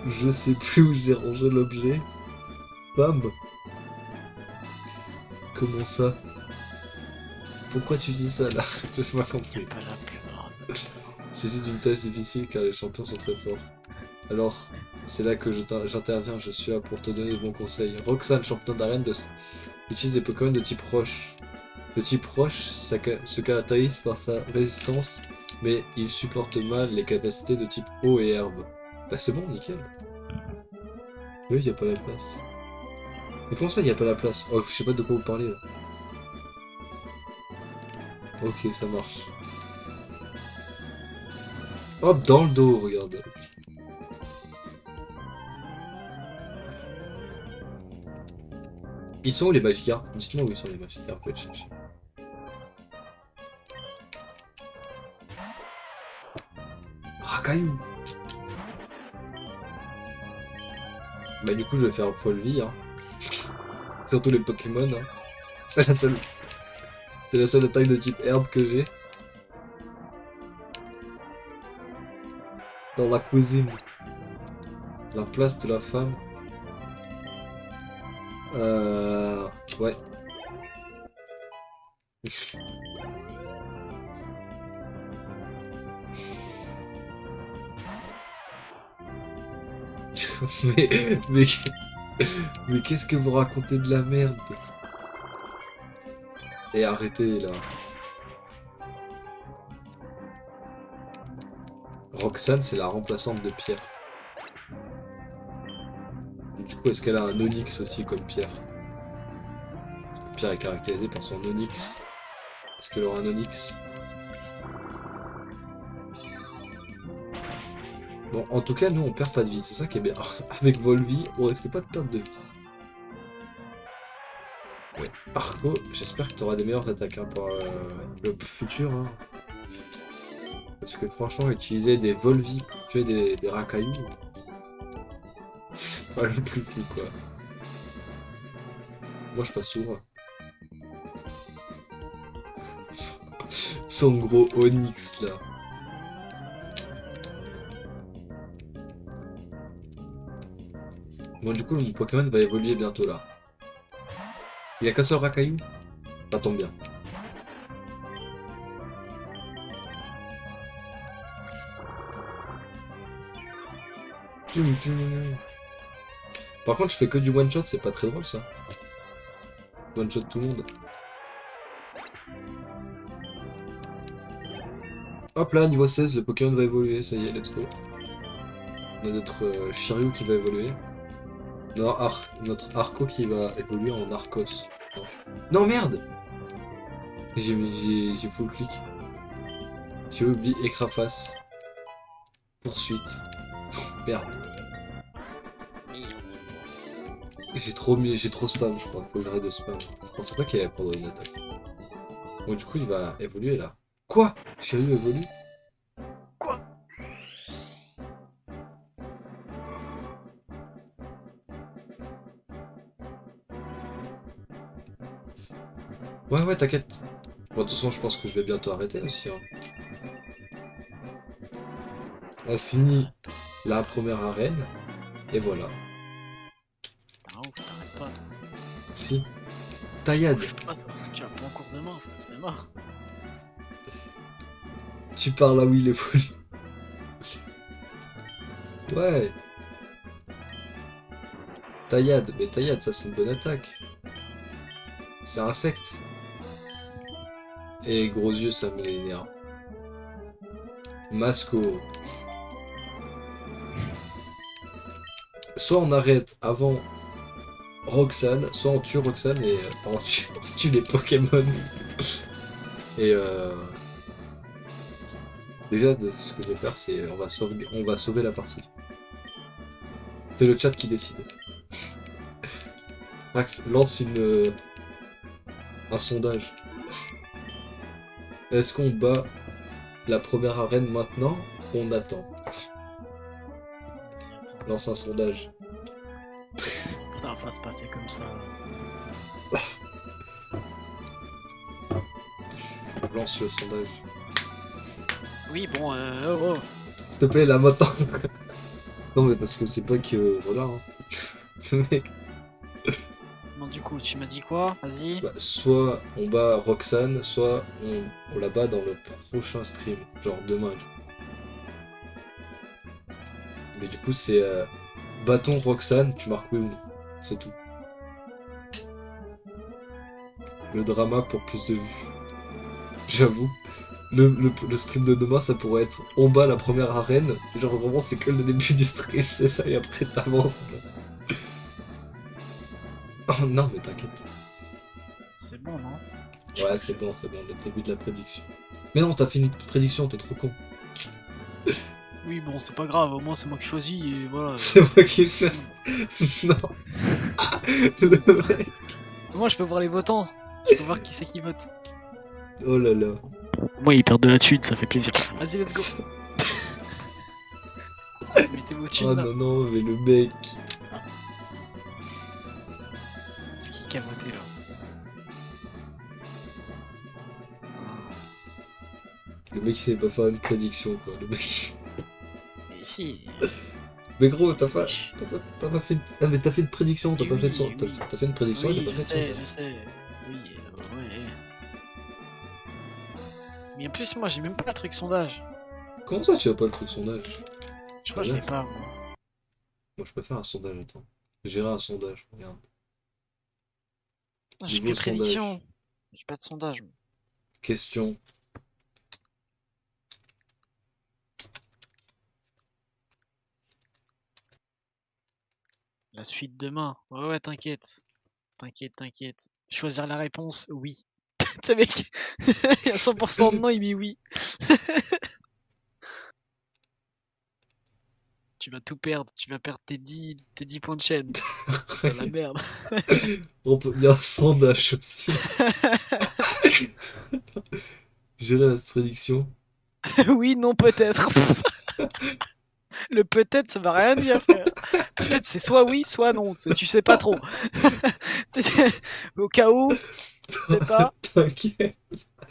je sais plus où j'ai rangé l'objet. Bam. Comment ça? Pourquoi tu dis ça là? Je n'ai pas compris. Pas la plus. C'est une tâche difficile car les champions sont très forts. Alors, c'est là que j'interviens, je suis là pour te donner de bons conseils. Roxanne, champion d'arène, utilise des Pokémon de type roche. Le type roche se caractérise par sa résistance, mais il supporte mal les capacités de type eau et herbe. Bah c'est bon, nickel. Oui, il n'y a pas la place. Mais comment ça, il n'y a pas la place? Oh, je sais pas de quoi vous parlez là. Ok, ça marche. Hop, dans le dos, regardez. Ils sont où les Magikarp? Dites-moi où ils sont les Magikarp, je vais les chercher. Rakaillou. Bah du coup je vais faire folle vie hein. Surtout les Pokémon hein. C'est la seule attaque de type herbe que j'ai. Dans la cuisine. La place de la femme. Ouais. mais, mais qu'est-ce que vous racontez de la merde? Et arrêtez là. Roxane, c'est la remplaçante de Pierre. Du coup, est-ce qu'elle a un Onyx aussi comme Pierre? Pierre est caractérisé par son Onyx. Est-ce qu'elle aura un Onyx? Bon, en tout cas, nous, on perd pas de vie. C'est ça qui est bien. Avec Volvi, on risque pas de perdre de vie. Ouais. Arco, j'espère que tu auras des meilleures attaques hein, pour le futur. Hein. Parce que franchement, utiliser des Volvi pour tuer des racailloux, c'est pas le plus fou quoi. Moi, je passe souvent. Son gros Onyx là. Bon, du coup, mon Pokémon va évoluer bientôt là. Il a qu'un seul racaillou? Ça tombe bien. Par contre, je fais que du one shot, c'est pas très drôle ça. One shot tout le monde. Hop là, niveau 16, le Pokémon va évoluer, ça y est, let's go. On a notre Shiryu qui va évoluer. Non, notre Arco qui va évoluer en Arcos. Non, merde! J'ai full clic. J'ai oublié Écraface. Poursuite. Merde. J'ai trop spam, je crois. Faut que j'arrête de spam. Je pensais pas qu'il allait prendre une attaque. Bon, du coup, il va évoluer là. Quoi? Shiryu évolue? Quoi? Ouais, t'inquiète. Bon, de toute façon, je pense que je vais bientôt arrêter aussi. Hein. On finit la première arène. Et voilà. Ah ouf, t'arrêtes pas. Si. Taillade. Tu vas pas en cours de main, c'est mort. Tu parles là où il évolue. Ouais. Taillade. Mais taillade, ça c'est une bonne attaque. C'est insecte. Et gros yeux, ça m'énerve. Masco. Soit on arrête avant Roxane, soit on tue Roxane et on tue les Pokémon. Et déjà, ce que je vais faire, c'est on va sauver la partie. C'est le chat qui décide. Max, lance un sondage. Est-ce qu'on bat la première arène maintenant ou on attend? Vas-y, attends. Lance un sondage. Ça va pas se passer comme ça. Lance le sondage. Oui, bon, oh. S'il te plaît, la maintenant. Non mais parce que c'est pas que... Voilà. Hein. Ce mec... Bon, du coup, tu m'as dit quoi? Vas-y. Bah, soit on bat Roxane, soit on la bat dans le prochain stream. Genre demain. Mais du coup c'est... Bâton Roxane, tu marques oui ou non. C'est tout. Le drama pour plus de vues. J'avoue. Le stream de demain, ça pourrait être on bat la première arène. Genre vraiment, c'est que le début du stream, c'est ça, et après t'avances. Oh non, mais t'inquiète. C'est bon, non? Ouais, c'est bon, le début de la prédiction. Mais non, t'as fait une prédiction, t'es trop con. Oui, bon, c'est pas grave, au moins c'est moi qui choisis et voilà. C'est moi qui le cherche. Non. Le mec. Moi, je peux voir les votants. Je peux voir qui c'est qui vote. Oh là là. Moi, ils perdent de la thune, ça fait plaisir. Vas-y, let's go. Mettez vos thunes Oh là. non, mais le mec. C'est qui a voté là? Le mec, il sait pas faire une prédiction, quoi. Le mec. Mais si. Mais gros, t'as pas fait une... Ah, mais t'as fait une prédiction, t'as Oui, pas fait de son... oui. T'as fait une prédiction et Oui, t'as pas je fait de sais, sondage. je sais. Oui, ouais. Mais en plus, moi, j'ai même pas le truc sondage. Comment ça, tu as pas le truc sondage? Je crois que je l'ai pas, moi. Moi, je peux faire un sondage, attends. Gérer un sondage, regarde. J'ai Niveau que prédiction. J'ai pas de sondage. moi. Question. La suite demain. Ouais, t'inquiète. T'inquiète. Choisir la réponse, oui. T'sais, mec, il y a 100% de non, il met oui. tu vas tout perdre. Tu vas perdre tes 10 points de chaîne. C'est de la merde. Il y a un sondage aussi. Gérer la prédiction. Oui, non, peut-être. Le peut-être, ça va rien dire, frère. Peut-être c'est soit oui, soit non. Tu sais pas trop. Au cas où, tu sais pas. T'inquiète.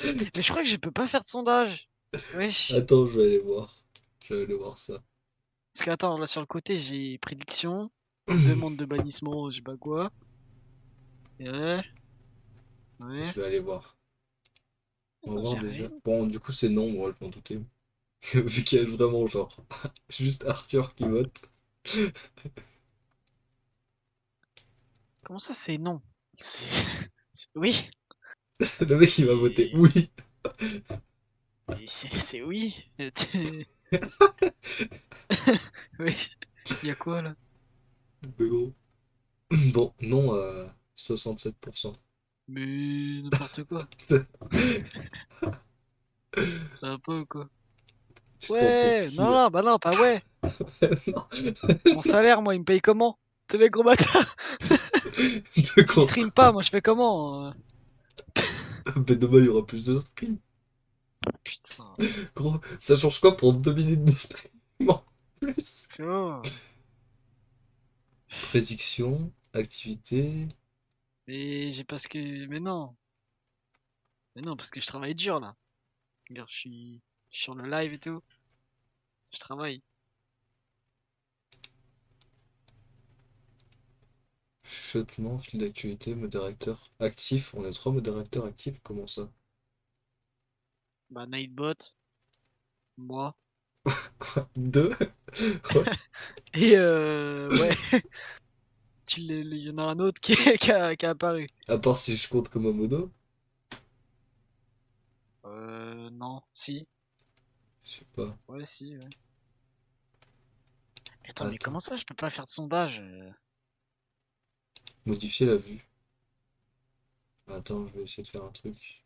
Mais je crois que je peux pas faire de sondage. Wesh. Attends, je vais aller voir. Je vais aller voir ça. Parce que attends, là sur le côté, j'ai prédiction, demande de bannissement, je sais pas quoi. Ouais, ouais. Je vais aller voir. On va Non, voir j'ai déjà. rien. Bon, du coup, c'est non, moi, je m'en doutais. Vu qu'il y a vraiment, genre, juste Arthur qui vote. Comment ça, c'est non? Oui. Le mec, il va voter Et... oui. C'est oui. Oui. Y a quoi là? Mais bon. Bon, non, 67%. Mais n'importe quoi. Ça va pas ou quoi? Je sais pas pour Ouais, qui, non, là. non, bah non, pas ouais. Mon salaire, moi, il me paye comment? T'es les gros bâtards. De S'il contre. stream pas, moi, je fais comment? Mais demain, il y aura plus de stream. Putain. Gros, ça change quoi pour 2 minutes de stream en plus? Oh. Prédiction, activité. Mais j'ai parce que. Mais non. Mais non, parce que je travaille dur là. Regarde, je suis sur le live et tout. Je travaille. Chuchotement, fil d'actualité, modérateur actif. On a 3 modérateurs actifs, comment ça? Bah, Nightbot, moi. Deux? Ouais. Et ouais, il y en a un autre qui a apparu. À part si je compte comme un modo? Non, si. Je sais pas. Ouais, si, ouais. Attends, mais Attends. comment ça, je peux pas faire de sondage? Modifier la vue. Attends, je vais essayer de faire un truc.